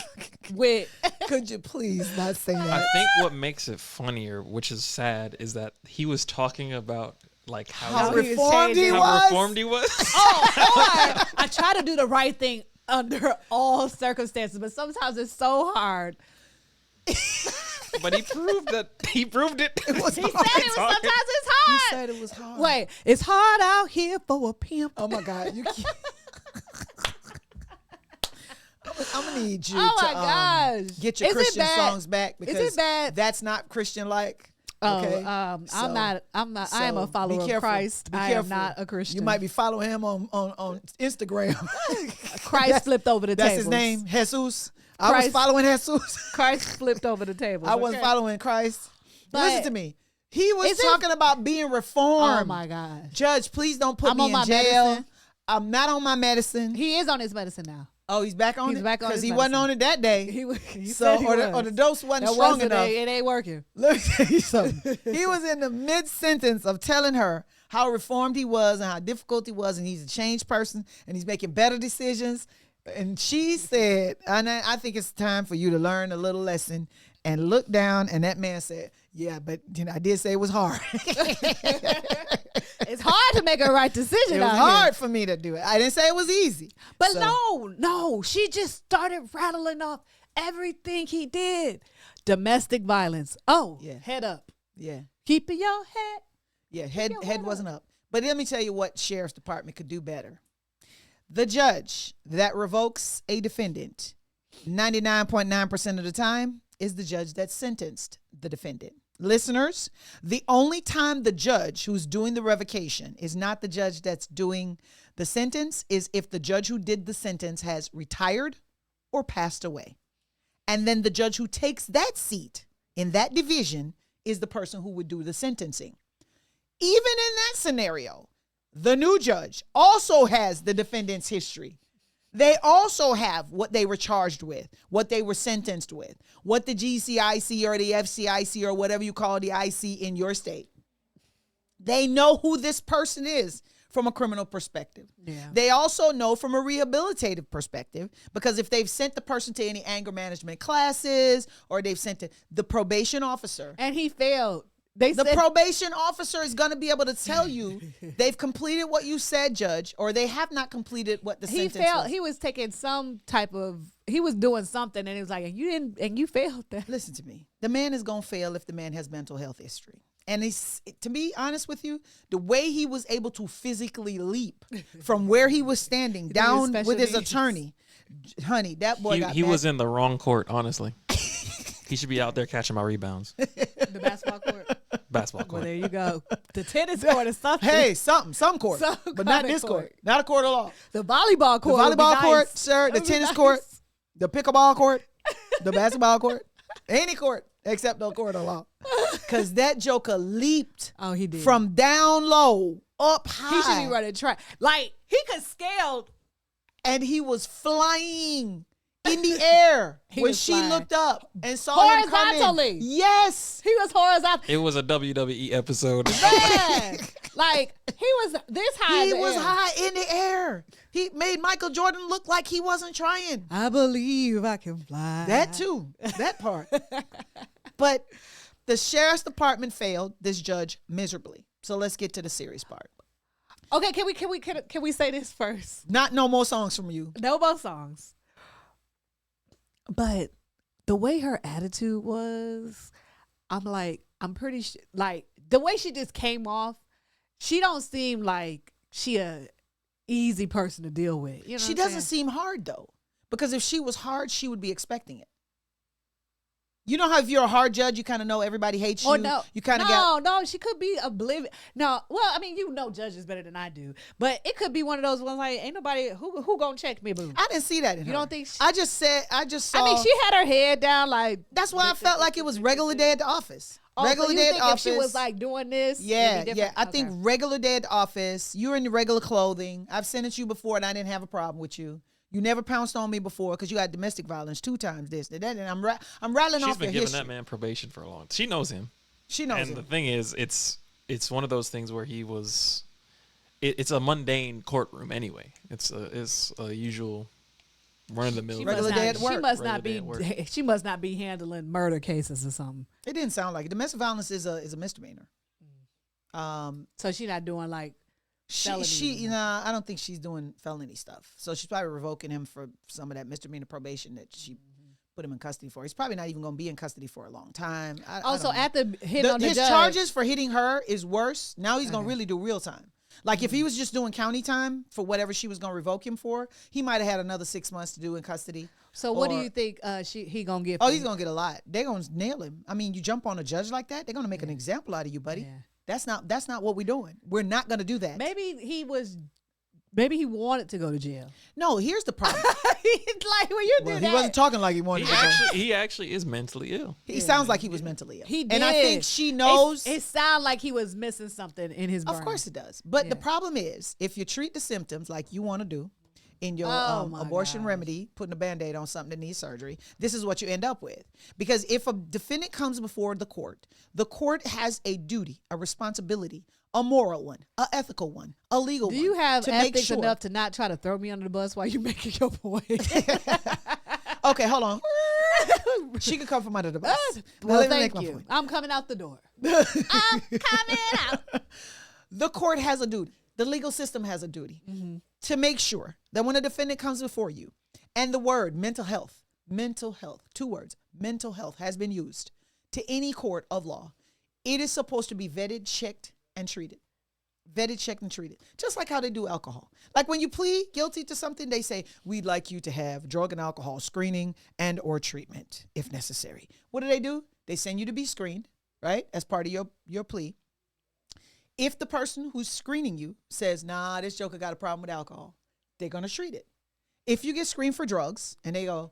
with. Could you please not say I that? think what makes it funnier, which is sad, is that he was talking about like How he was reformed he changing. how was. reformed he was. Or I try to do the right thing under all circumstances, but sometimes it's so hard. But he proved it. It was He hard. said it was sometimes it's He hard. said it was hard. Wait, it's hard out here for a pimp. Oh my God! You can't. I'm gonna need you Oh to my gosh. get your Is it Christian bad? songs back because Is it bad? that's not Christian like. Oh, Okay? I'm So- not. I am a so follower be of careful. Christ. Be I am careful. not a Christian. You might be following him on Instagram. Christ flipped over the That's tables. his name, Jesus. I was Christ. following Jesus. Christ flipped over the tables. I wasn't okay? following Christ. But- Listen to me. He was Is it- talking about being reformed. Oh my gosh. Judge, please don't put I'm me on in my jail. medicine. I'm not on my medicine. He is on his medicine now. Oh, he's back on He's it? back on Because his he wasn't medicine. on it that day. He So, said he or was. the dose wasn't That strong wasn't enough. It ain't working. Let me tell you something. He was in the mid-sentence of telling her how reformed he was and how difficult he was, and he's a changed person, and he's making better decisions. And she said, and I think it's time for you to learn a little lesson and look down. And that man said, yeah, but I did say it was hard. It's hard to make a right decision. It was out hard here. for me to do it. I didn't say it was easy. But So- no, she just started rattling off everything he did. Domestic violence. Oh, Yeah. head up. Yeah. Keeping your head. Yeah, your head head wasn't up. But let me tell you what sheriff's department could do better. The judge that revokes a defendant 99.9% of the time is the judge that sentenced the defendant. Listeners, the only time the judge who's doing the revocation is not the judge that's doing the sentence is if the judge who did the sentence has retired or passed away. And then the judge who takes that seat in that division is the person who would do the sentencing. Even in that scenario, the new judge also has the defendant's history. They also have what they were charged with, what they were sentenced with, what the GCIC or the FCIC or whatever you call the IC in your state. They know who this person is from a criminal perspective. Yeah. They also know from a rehabilitative perspective, because if they've sent the person to any anger management classes or they've sent the probation officer. And he failed. The probation officer is going to be able to tell you they've completed what you said, Judge, or they have not completed what the sentence was. He was taking some type of, he was doing something, and it was like, and you didn't, and you failed that. Listen to me. The man is going to fail if the man has mental health history. And to be honest with you, the way he was able to physically leap from where he was standing down with his attorney, honey, that boy he was in the wrong court, honestly. He should be out there catching my rebounds. The basketball court. Basketball court. Well, there you go. The tennis court is something. Hey, some court, but not this court. Not a court of law. The volleyball court. The volleyball court, nice. sir. The tennis court. The pickleball court. The basketball court. Any court except no court of law. Because that joker leaped. Oh, he did. From down low up high. He should be running track. Like, he could scale. And he was flying in the air when she looked up and saw him coming. Yes. He was horizontal. It was a WWE episode. Man. Like, he was this high. He was high in the air. He made Michael Jordan look like he wasn't trying. I believe I can fly. That too. That part. But the sheriff's department failed this judge miserably. So let's get to the serious part. Okay, can we say this first? No more songs from you. No more songs. But the way her attitude was, I'm like, I'm pretty sure, like, the way she just came off, she don't seem like she a easy person to deal with. You know she doesn't seem hard, though. Because if she was hard, she would be expecting it. You know how if you're a hard judge, you kind of know everybody hates you? Or no. You kind of No, she could be oblivious. No, well, I mean, you know judges better than I do. But it could be one of those ones like, ain't nobody, who gonna check me, boo? I didn't see that in her. You don't think I just saw. I mean, she had her head down like. That's why I felt like it was regular day at the office. Regular so you day think at the office. If she was like doing this, yeah. I Okay. think regular day at the office. You're in the regular clothing. I've sent it you before, and I didn't have a problem with you. You never pounced on me before because you had domestic violence 2 times this and that, and I'm rattling She's off your been giving history. that man probation for a long time. She knows him. She knows and him. the thing is, it's one of those things where he was. It's a mundane courtroom anyway. It's a usual run of the mill. Regular day at work. She must not be handling murder cases or something. It didn't sound like it. Domestic violence is a misdemeanor. So she's not doing like. I don't think she's doing felony stuff. So she's probably revoking him for some of that misdemeanor probation that she put him in custody for. He's probably not even going to be in custody for a long time. Also, after hitting on the his judge, charges for hitting her is worse. Now he's going to really do real time. Like if he was just doing county time for whatever she was going to revoke him for, he might have had another 6 months to do in custody. So what do you think he going to get? Oh, he's going to get a lot. They're going to nail him. I mean, you jump on a judge like that, they're going to make an example out of you, buddy. Yeah. That's not what we're doing. We're not going to do that. Maybe he wanted to go to jail. No, here's the problem. It's like when you do that. He wasn't talking like he wanted to go. He actually is mentally ill. He sounds like he was mentally ill. He did. And I think she knows. It sounds like he was missing something in his brain. Of course it does. But the problem is, if you treat the symptoms like you want to do in your abortion remedy, putting a Band-Aid on something that needs surgery, this is what you end up with. Because if a defendant comes before the court has a duty, a responsibility, a moral one, a ethical one, a legal one. Do you have ethics enough to not try to throw me under the bus while you're making your point? Okay, hold on. She could come from under the bus. Well, thank you. I'm coming out the door. I'm coming out. The court has a duty. The legal system has a duty to make sure that when a defendant comes before you and the word mental health, 2 words, mental health has been used to any court of law, it is supposed to be vetted, checked, and treated. Vetted, checked, and treated. Just like how they do alcohol. Like when you plead guilty to something, they say, we'd like you to have drug and alcohol screening and or treatment if necessary. What do? They send you to be screened, right? As part of your plea. If the person who's screening you says, nah, this joker got a problem with alcohol, they're going to treat it. If you get screened for drugs and they go,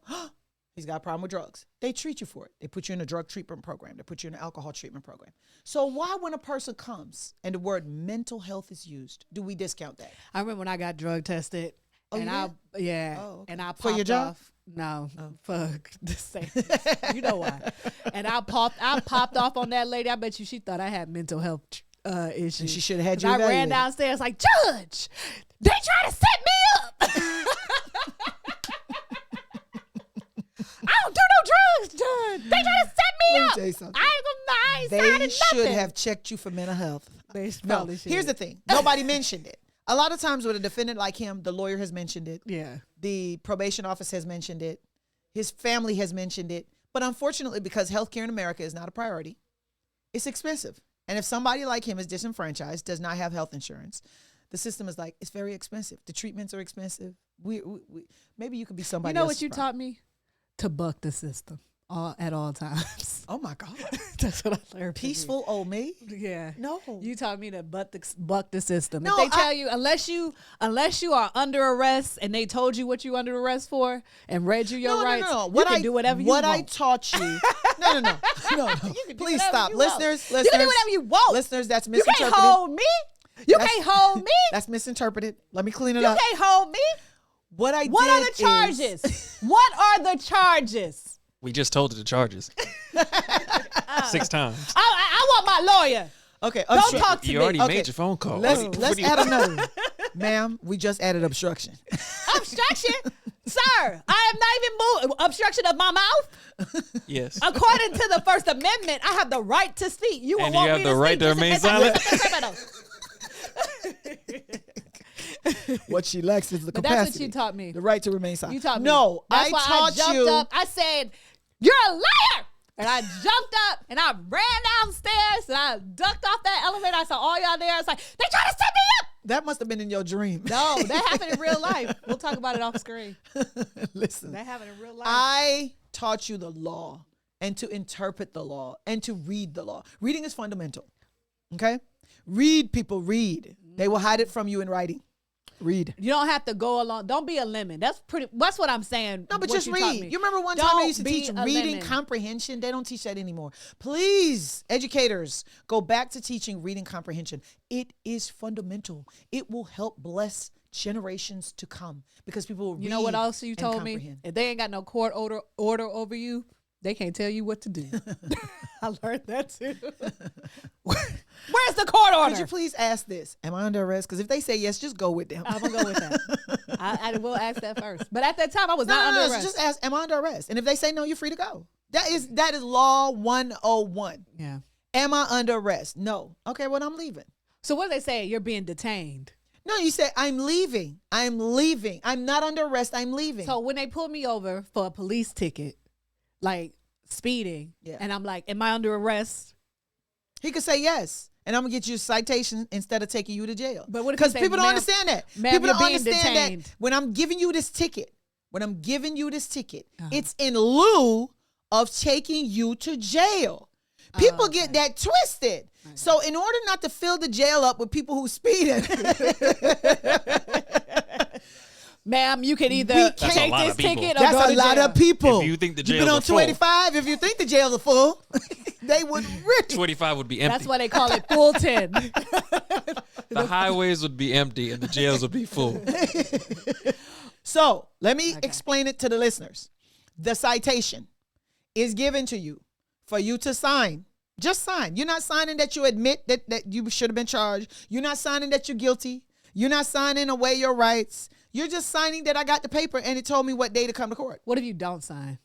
he's got a problem with drugs, they treat you for it. They put you in a drug treatment program. They put you in an alcohol treatment program. So why, when a person comes and the word mental health is used, do we discount that? I remember when I got drug tested. Oh, and okay. And I popped for your job? off. No, fuck the same. You know why? And I popped off on that lady. I bet you she thought I had mental health issues. And she should have had you I evaluated. ran downstairs like, Judge, they try to set me up. I don't do no drugs, Judge. They try to set me up. Let me tell you something. I I ain't They signing should nothing. have checked you for mental health. They No, probably should. here's the thing. Nobody mentioned it. A lot of times with a defendant like him, the lawyer has mentioned it. Yeah. The probation office has mentioned it. His family has mentioned it. But unfortunately, because healthcare in America is not a priority, it's expensive. And if somebody like him is disenfranchised, does not have health insurance, the system is like, it's very expensive. The treatments are expensive. We maybe you could be somebody. You know else's what you problem. taught me? To buck the system at all times. Oh my God. That's what I learned. from you. Peaceful old me? Yeah. No. You taught me to buck the system. No, if they tell you unless you are under arrest and they told you what you under arrest for and read you your rights, you can do whatever you want. What I taught you. No. No. You can do Please whatever stop. you Listeners, want. You can do whatever you want. Listeners, that's You misinterpreted. can't hold me. You can't hold me. That's misinterpreted. Let me clean it You up. can't hold me. What What did are the is- charges? What are the charges? We just told her the charges 6 times. I want my lawyer. Okay, Don't talk to You me. already Okay. made your phone call. Let's What do you- add another. Ma'am, we just added obstruction. Obstruction? Sir, I am not even moving. Obstruction of my mouth? Yes. According to the First Amendment, I have the right to speak. You And want you have me the to right speak to just in remain case I silent? commit a criminal. What she lacks is the But capacity. that's what you taught me. The right to remain silent. You taught me. No, That's I why taught I jumped you. up. I said, "You're a liar!" And I jumped up and I ran downstairs and I ducked off that elevator. I saw all y'all there. I was like, "They trying to set me up." That must have been in your dream. No, that happened in real life. We'll talk about it off screen. Listen, That happened in real life. I taught you the law and to interpret the law and to read the law. Reading is fundamental. Okay? Read, people, read. They will hide it from you in writing. Read. You don't have to go along. Don't be a lemon. That's what I'm saying. No, but what just you taught read. me. You remember one time they Don't used to be teach a reading lemon. comprehension? They don't teach that anymore. Please, educators, go back to teaching reading comprehension. It is fundamental. It will help bless generations to come because people will read. You know what else you and told me? comprehend. If they ain't got no court order over you, they can't tell you what to do. I learned that too. Where's the court order? Could you please ask this? Am I under arrest? Because if they say yes, just go with them. I'm gonna go with that. I will ask that first. But at that time, I was not No, under arrest. just ask, am I under arrest? And if they say no, you're free to go. That is law 101. Yeah. Am I under arrest? No. Okay, well, I'm leaving. So what do they say? You're being detained. No, you say, I'm leaving. I'm leaving. I'm not under arrest. I'm leaving. So when they pull me over for a police ticket, like speeding, Yeah. and I'm like, am I under arrest? He could say yes. And I'm going to get you a citation instead of taking you to jail. But what if he Because say, people don't "Ma'am, understand that. ma'am, People you're don't being understand detained." that when I'm giving you this ticket, it's in lieu of taking you to jail. People get that twisted. So in order not to fill the jail up with people who speeding, Ma'am, you can either That's a take lot this of people. ticket or that's go a to lot jail. of people. If you think the You've been jails on are full. 285, if you think the jails are full, they would really. 25 would be empty. That's why they call it Fulton. The highways would be empty and the jails would be full. So let me explain it to the listeners. The citation is given to you for you to sign. Just sign. You're not signing that you admit that you should have been charged. You're not signing that you're guilty. You're not signing away your rights. You're just signing that I got the paper and it told me what day to come to court. What if you don't sign?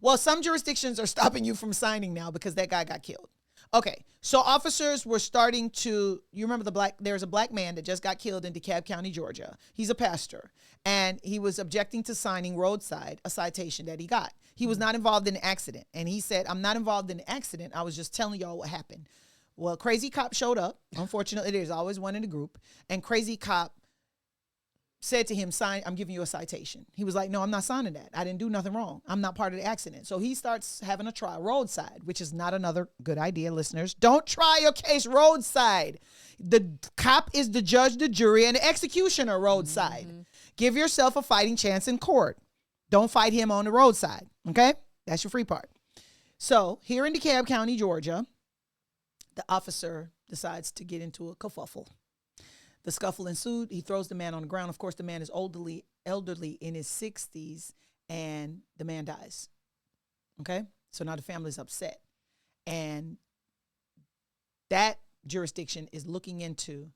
Well, some jurisdictions are stopping you from signing now because that guy got killed. Okay, so officers were starting to, you remember there's a black man that just got killed in DeKalb County, Georgia. He's a pastor, and he was objecting to signing roadside a citation that he got. He was not involved in the accident, and he said, I'm not involved in the accident. I was just telling y'all what happened. Well, Crazy Cop showed up. Unfortunately, there's always one in the group, and Crazy Cop said to him, sign, I'm giving you a citation. He was like, no, I'm not signing that. I didn't do nothing wrong. I'm not part of the accident. So he starts having a trial roadside, which is not another good idea, listeners. Don't try your case roadside. The cop is the judge, the jury, and the executioner roadside. Mm-hmm. Give yourself a fighting chance in court. Don't fight him on the roadside, okay? That's your free part. So here in DeKalb County, Georgia, the officer decides to get into a kerfuffle. The scuffle ensued. He throws the man on the ground. Of course, the man is elderly in his 60s, and the man dies. Okay? So now the family's upset. And that jurisdiction is looking into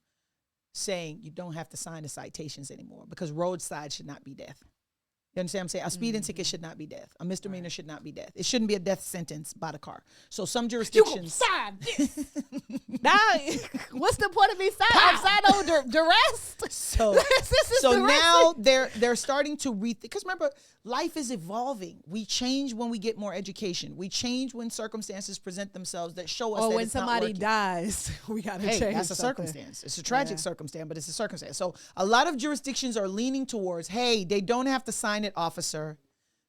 saying you don't have to sign the citations anymore because roadside should not be death. You understand what I'm saying? A speeding ticket should not be death. A misdemeanor should not be death. It shouldn't be a death sentence by the car. So some jurisdictions. Sign this. Now, what's the point of me signing? I'm signing over duress. So, now they're starting to rethink. Because remember, life is evolving. We change when we get more education. We change when circumstances present themselves that show us that when it's not somebody working. dies, we got to change. That's a circumstance. It's a tragic circumstance, but it's a circumstance. So a lot of jurisdictions are leaning towards, hey, they don't have to sign it, officer.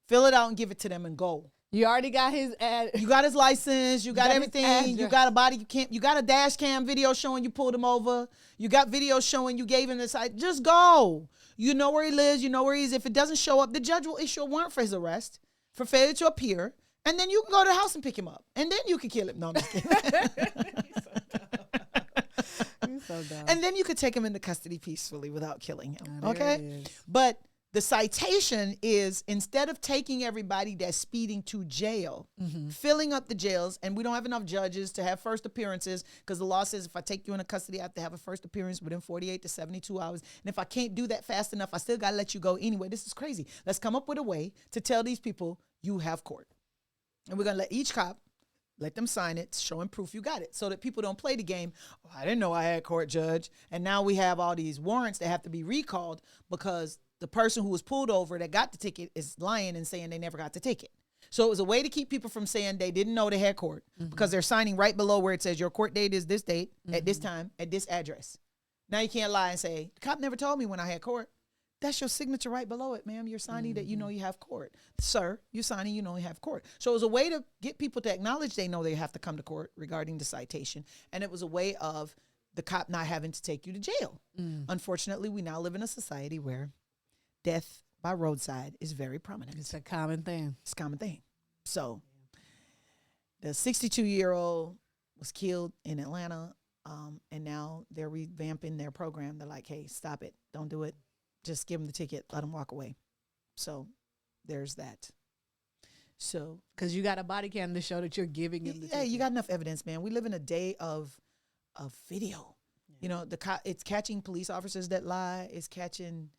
Fill it out and give it to them and go. You already got his You got his license. You got everything. You got a body. You got a dash cam video showing you pulled him over. You got video showing you gave him the side. Just go. You know where he lives. You know where he is. If it doesn't show up, the judge will issue a warrant for his arrest for failure to appear. And then you can go to the house and pick him up. And then you can kill him. No, I'm just kidding. He's so dumb. And then you could take him into custody peacefully without killing him. Okay? But the citation is, instead of taking everybody that's speeding to jail, filling up the jails, and we don't have enough judges to have first appearances, because the law says if I take you into custody, I have to have a first appearance within 48 to 72 hours. And if I can't do that fast enough, I still got to let you go anyway. This is crazy. Let's come up with a way to tell these people you have court. And we're going to let each cop, let them sign it, showing proof you got it, so that people don't play the game. Oh, I didn't know I had court, judge. And now we have all these warrants that have to be recalled because the person who was pulled over that got the ticket is lying and saying they never got the ticket. So it was a way to keep people from saying they didn't know they had court because they're signing right below where it says your court date is this date at this time at this address. Now you can't lie and say, the cop never told me when I had court. That's your signature right below it, ma'am. You're signing that you know you have court. Sir, you're signing you know you have court. So it was a way to get people to acknowledge they know they have to come to court regarding the citation. And it was a way of the cop not having to take you to jail. Unfortunately, we now live in a society where death by roadside is very prominent. It's a common thing. It's a common thing. So the 62-year-old was killed in Atlanta, and now they're revamping their program. They're like, hey, stop it. Don't do it. Just give them the ticket. Let them walk away. So there's that. So because you got a body cam to show that you're giving him the ticket. You got enough evidence, man. We live in a day of video. Yeah. You know, it's catching police officers that lie. It's catching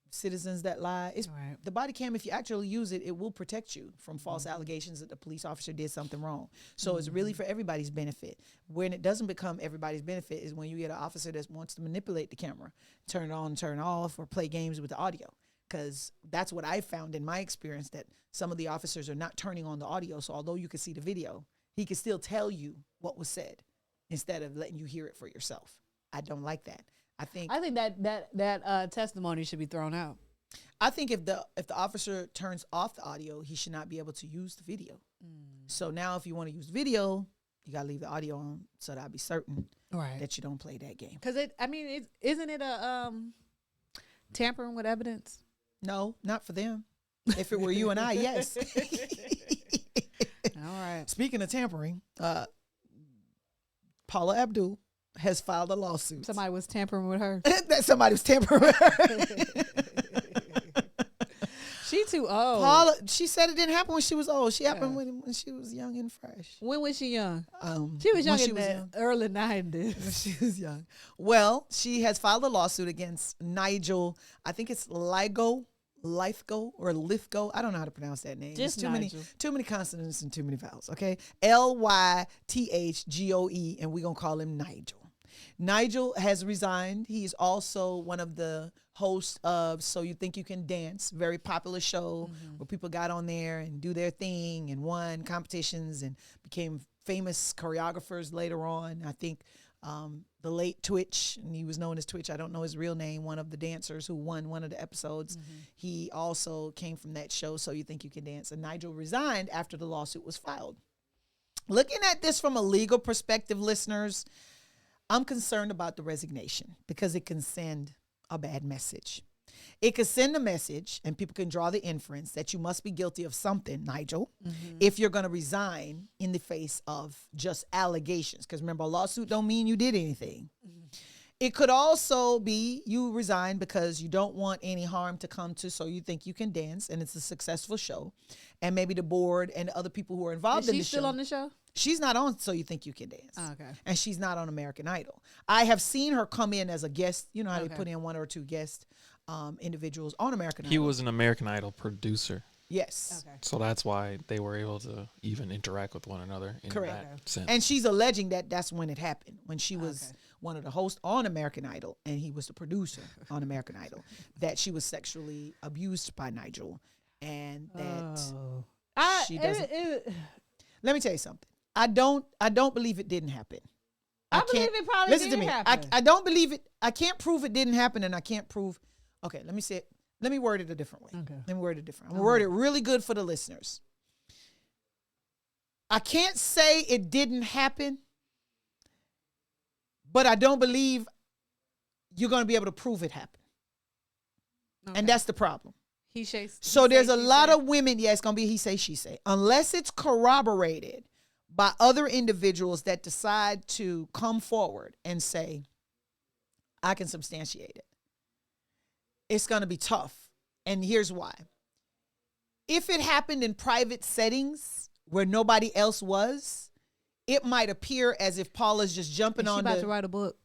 citizens that lie. It's the body cam. If you actually use it, it will protect you from false allegations that the police officer did something wrong. So it's really for everybody's benefit. When it doesn't become everybody's benefit is when you get an officer that wants to manipulate the camera, turn it on, turn off, or play games with the audio. Because that's what I found in my experience, that some of the officers are not turning on the audio. So although you can see the video, he can still tell you what was said instead of letting you hear it for yourself. I don't like that. I think that testimony should be thrown out. I think if the officer turns off the audio, he should not be able to use the video. So now if you want to use video, you got to leave the audio on so that I'll be certain that you don't play that game. Because isn't it a tampering with evidence? No, not for them. If it were you and I, yes. All right. Speaking of tampering, Paula Abdul has filed a lawsuit. Somebody was tampering with her. That somebody was tampering with her. She too old. Paula, she said it didn't happen when she was old. She happened when she was young and fresh. When was she young? She was young in the early 90s. When she was young. Well, she has filed a lawsuit against Nigel. I think it's Lithgow or Lithgow. I don't know how to pronounce that name. Just too many consonants and too many vowels. Okay, Lythgoe, and we're gonna call him Nigel. Nigel has resigned. He's also one of the hosts of So You Think You Can Dance, very popular show where people got on there and do their thing and won competitions and became famous choreographers later on. I think the late Twitch, and he was known as Twitch, I don't know his real name, one of the dancers who won one of the episodes. He also came from that show, So You Think You Can Dance. And Nigel resigned after the lawsuit was filed. Looking at this from a legal perspective, listeners, I'm concerned about the resignation because it can send a bad message. It could send a message, and people can draw the inference that you must be guilty of something, Nigel, if you're going to resign in the face of just allegations. Because remember, a lawsuit don't mean you did anything. It could also be you resign because you don't want any harm to come to So You Think You Can Dance, and it's a successful show. And maybe the board and the other people who are involved in the show. Is she still on the show? She's not on So You Think You Can Dance. Oh, okay. And she's not on American Idol. I have seen her come in as a guest. You know how they put in one or two guests. individuals on American Idol. He was an American Idol producer. Yes. Okay. So that's why they were able to even interact with one another in that sense. And she's alleging that that's when it happened, when she was one of the hosts on American Idol and he was the producer on American Idol, that she was sexually abused by Nigel, and that she doesn't. Let me tell you something. I don't believe it didn't happen. I believe it probably didn't happen. I don't believe it. I can't prove it didn't happen, and I can't prove. Okay, let me say it. Let me word it a different way. Okay. Let me word it different. I'm going to word it really good for the listeners. I can't say it didn't happen, but I don't believe you're going to be able to prove it happened. Okay. And that's the problem. So there's a lot of women, it's going to be he say, she say. Unless it's corroborated by other individuals that decide to come forward and say, I can substantiate it, it's going to be tough. And here's why. If it happened in private settings where nobody else was, it might appear as if Paula's just jumping on. She's about to write a book.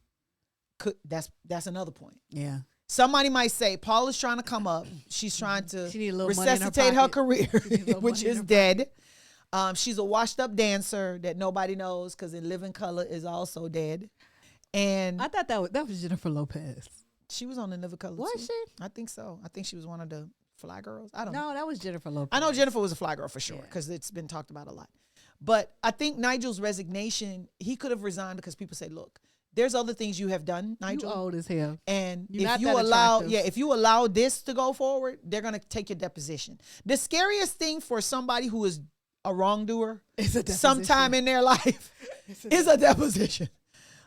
That's another point. Yeah. Somebody might say Paula's trying to come up. She's trying to resuscitate her career, which is dead. She's a washed up dancer that nobody knows because In Living Color is also dead. And I thought that was Jennifer Lopez. She was on In Living Color. Was she? I think so. I think she was one of the fly girls. I don't know. No, that was Jennifer Lopez. I know Jennifer was a fly girl for sure because it's been talked about a lot. But I think Nigel's resignation, he could have resigned because people say, look, there's other things you have done, Nigel. You old as hell. And if you allow this to go forward, they're going to take your deposition. The scariest thing for somebody who is a wrongdoer sometime in their life is a deposition.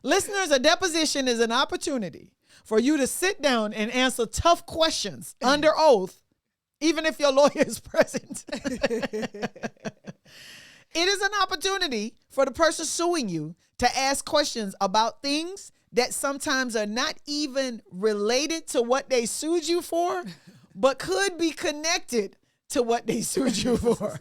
Listeners, a deposition is an opportunity for you to sit down and answer tough questions under oath, even if your lawyer is present. It is an opportunity for the person suing you to ask questions about things that sometimes are not even related to what they sued you for, but could be connected to what they sued you for.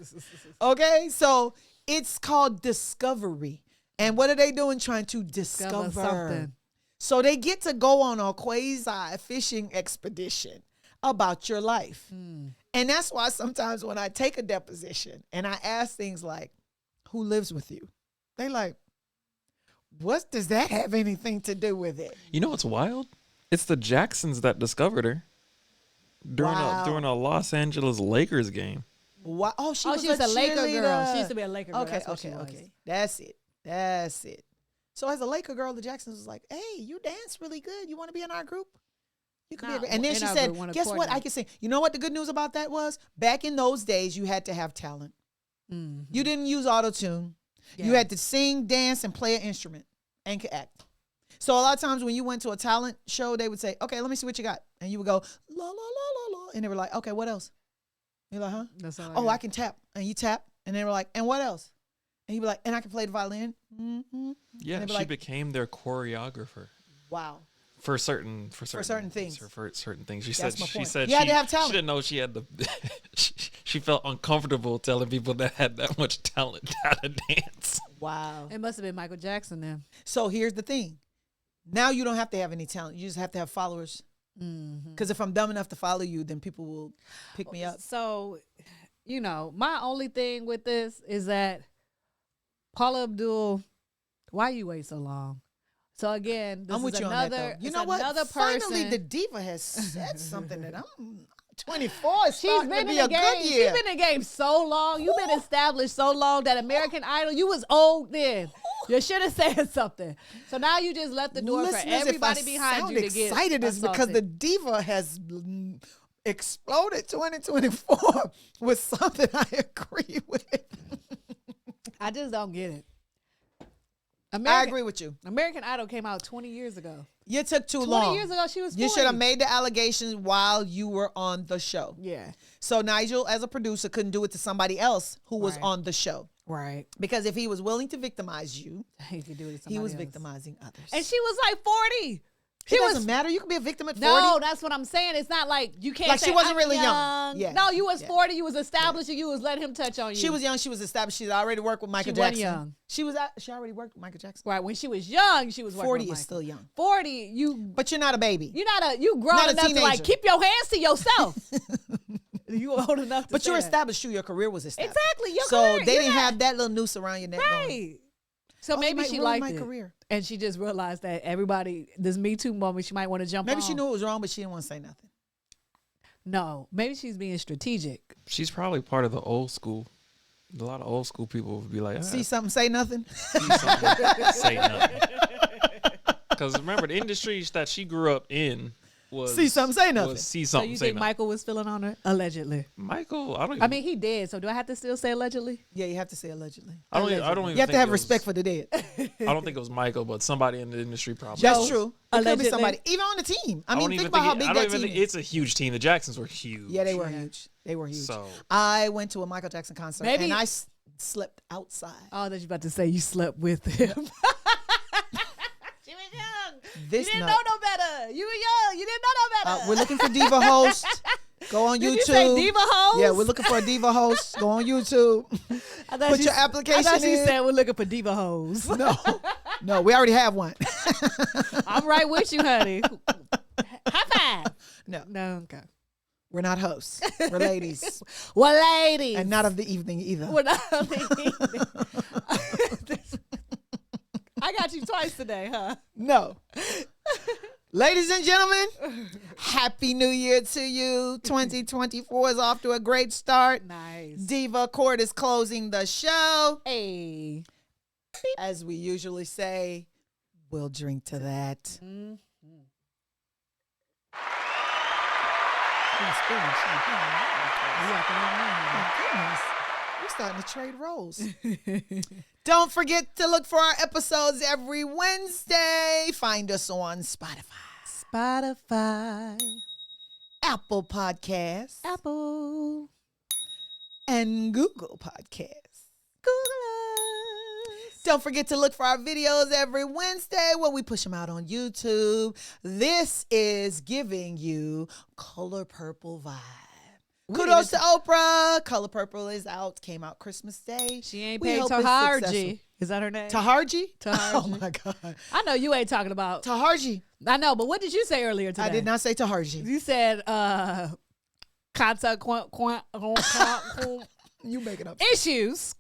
Okay? So it's called discovery. And what are they doing? Trying to discover something. So they get to go on a quasi fishing expedition about your life. And that's why sometimes when I take a deposition and I ask things like, who lives with you? They like, what does that have anything to do with it? You know what's wild? It's the Jacksons that discovered her during a Los Angeles Lakers game. Wow. Oh, she was a Laker girl. She used to be a Laker girl. Okay. That's it. So as a Laker girl, the Jacksons was like, hey, you dance really good. You want to be in our group? You could be. And then she said, guess what? I can sing. You know what the good news about that was? Back in those days, you had to have talent. Mm-hmm. You didn't use auto-tune. Yeah. You had to sing, dance, and play an instrument and act. So a lot of times when you went to a talent show, they would say, okay, let me see what you got. And you would go, la, la, la, la, la. And they were like, okay, what else? You're like, huh? That's all I can tap. And you tap. And they were like, and what else? And you'd be like, and I can play the violin. Mm-hmm. Yeah, she became their choreographer. Wow. For certain things. For certain things. She said she had to have talent. She didn't know she had the she felt uncomfortable telling people that had that much talent how to dance. Wow. It must have been Michael Jackson then. So here's the thing. Now you don't have to have any talent. You just have to have followers. Because if I'm dumb enough to follow you, then people will pick me up. So, my only thing with this is that Paula Abdul, why you wait so long? So again, this I'm with is you another. On that, you know what? Person. Finally, the diva has said something that I'm 24. She's been in the game. She's been in the game so long. You've been established so long that American Idol, you was old then. You should have said something. So now you just left the door for everybody behind you to get excited is because the diva has exploded 2024 with something I agree with. I just don't get it. I agree with you. American Idol came out 20 years ago. You took too long. 20 years ago, she was 40. You should have made the allegations while you were on the show. Yeah. So Nigel, as a producer, couldn't do it to somebody else who was on the show. Right. Because if he was willing to victimize you, he could do it to somebody he was else. Victimizing others. And she was like 40. It doesn't matter. You can be a victim at 40. No, that's what I'm saying. It's not like you can't. Like say, she wasn't I'm really young. young. Yeah. No, you was 40. You was established, and you was letting him touch on you. She was young. She was established. She already worked with Michael She wasn't Jackson. young. She already worked with Michael Jackson. Right when she was young. She was working 40 with is still young. 40. You, But you're not a baby. you're not you grown Not a enough to like teenager. keep your hands to yourself. You old enough to. But say you're that. established. Your career was established. Exactly. Your So career, they you're didn't not- have that little noose around your neck. Going, right. So "Oh, you maybe might she ruin liked my it, career. and she just realized that everybody, this Me Too moment, she might want to jump. Maybe on. she knew it was wrong, but she didn't want to say nothing. No, maybe she's being strategic. She's probably part of the old school. A lot of old school people would be like, See something, say nothing. say nothing. Because remember, the industries that she grew up in was See something, say nothing. Was see So something, you say think nothing. Michael was feeling on her? Allegedly. Michael, I don't. Even, I mean, he did. So do I have to still say allegedly? Yeah, you have to say allegedly. I don't even You have to think have it was- respect for the dead. I don't think it was Michael, but somebody in the industry probably. That's was. true. It could be Allegedly. somebody, even on the team. I don't mean, even think about how it- big I don't that even team think is. it's a huge team. The Jacksons were huge. Yeah, they were huge. They were huge. So I went to a Michael Jackson concert Maybe- and I slept outside. Oh, that you about to say you slept with him. She was young. This you didn't nut. know no better. You were young. You didn't know no better. We're looking for Diva host. Go on Did YouTube. you say Diva host? Yeah, we're looking for a Diva host. Go on YouTube. I thought Put she- your application I thought she in. said we're looking for Diva hoes. No, we already have one. I'm right with you, honey. High five. No, No, okay. we're not hosts. We're ladies. Well, ladies. And not of the evening either. We're not I got you twice today, huh? No. Ladies and gentlemen, Happy New Year to you. 2024 is off to a great start. Nice. Diva Court is closing the show. Hey. As we usually say, we'll drink to that. Mm-hmm. Oh, spilling champagne. You got the wrong Oh, goodness. We're starting to trade roles. Don't forget to look for our episodes every Wednesday. Find us on Spotify, Spotify, Apple Podcasts, Apple, and Google Podcasts. Google. Don't forget to look for our videos every Wednesday when we push them out on YouTube. This is giving you Color Purple vibe. Kudos to Oprah. Color Purple is out. Came out Christmas Day. She ain't We paid hope it's Taharji. successful. Is that her name? Taharji? Taharji. Oh my God. I know you ain't talking about. Taharji. I know, but what did you say earlier today? I did not say Taharji. You said You make it up. issues.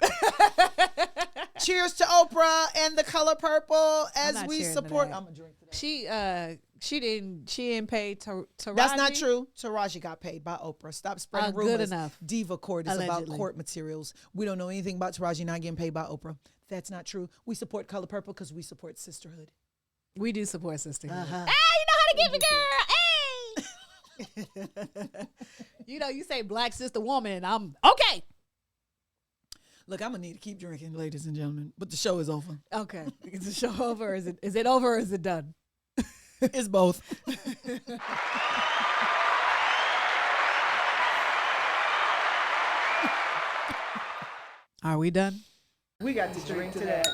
Cheers to Oprah and the Color Purple as not we cheering support. today. I'm gonna drink today. She didn't pay Taraji. That's not true. Taraji got paid by Oprah. Stop spreading rumors. Good enough. Diva Court is Allegedly. about court materials. We don't know anything about Taraji not getting paid by Oprah. That's not true. We support Color Purple because we support sisterhood. We do support sisterhood. Uh-huh. Hey, you know how to give it, girl. Hey. You know, you say black sister woman, and I'm okay. Look, I'm gonna need to keep drinking, ladies and gentlemen. But the show is over. Okay. Is the show over? Or is it over or is it done? It's both. Are we done? We got to drink to that.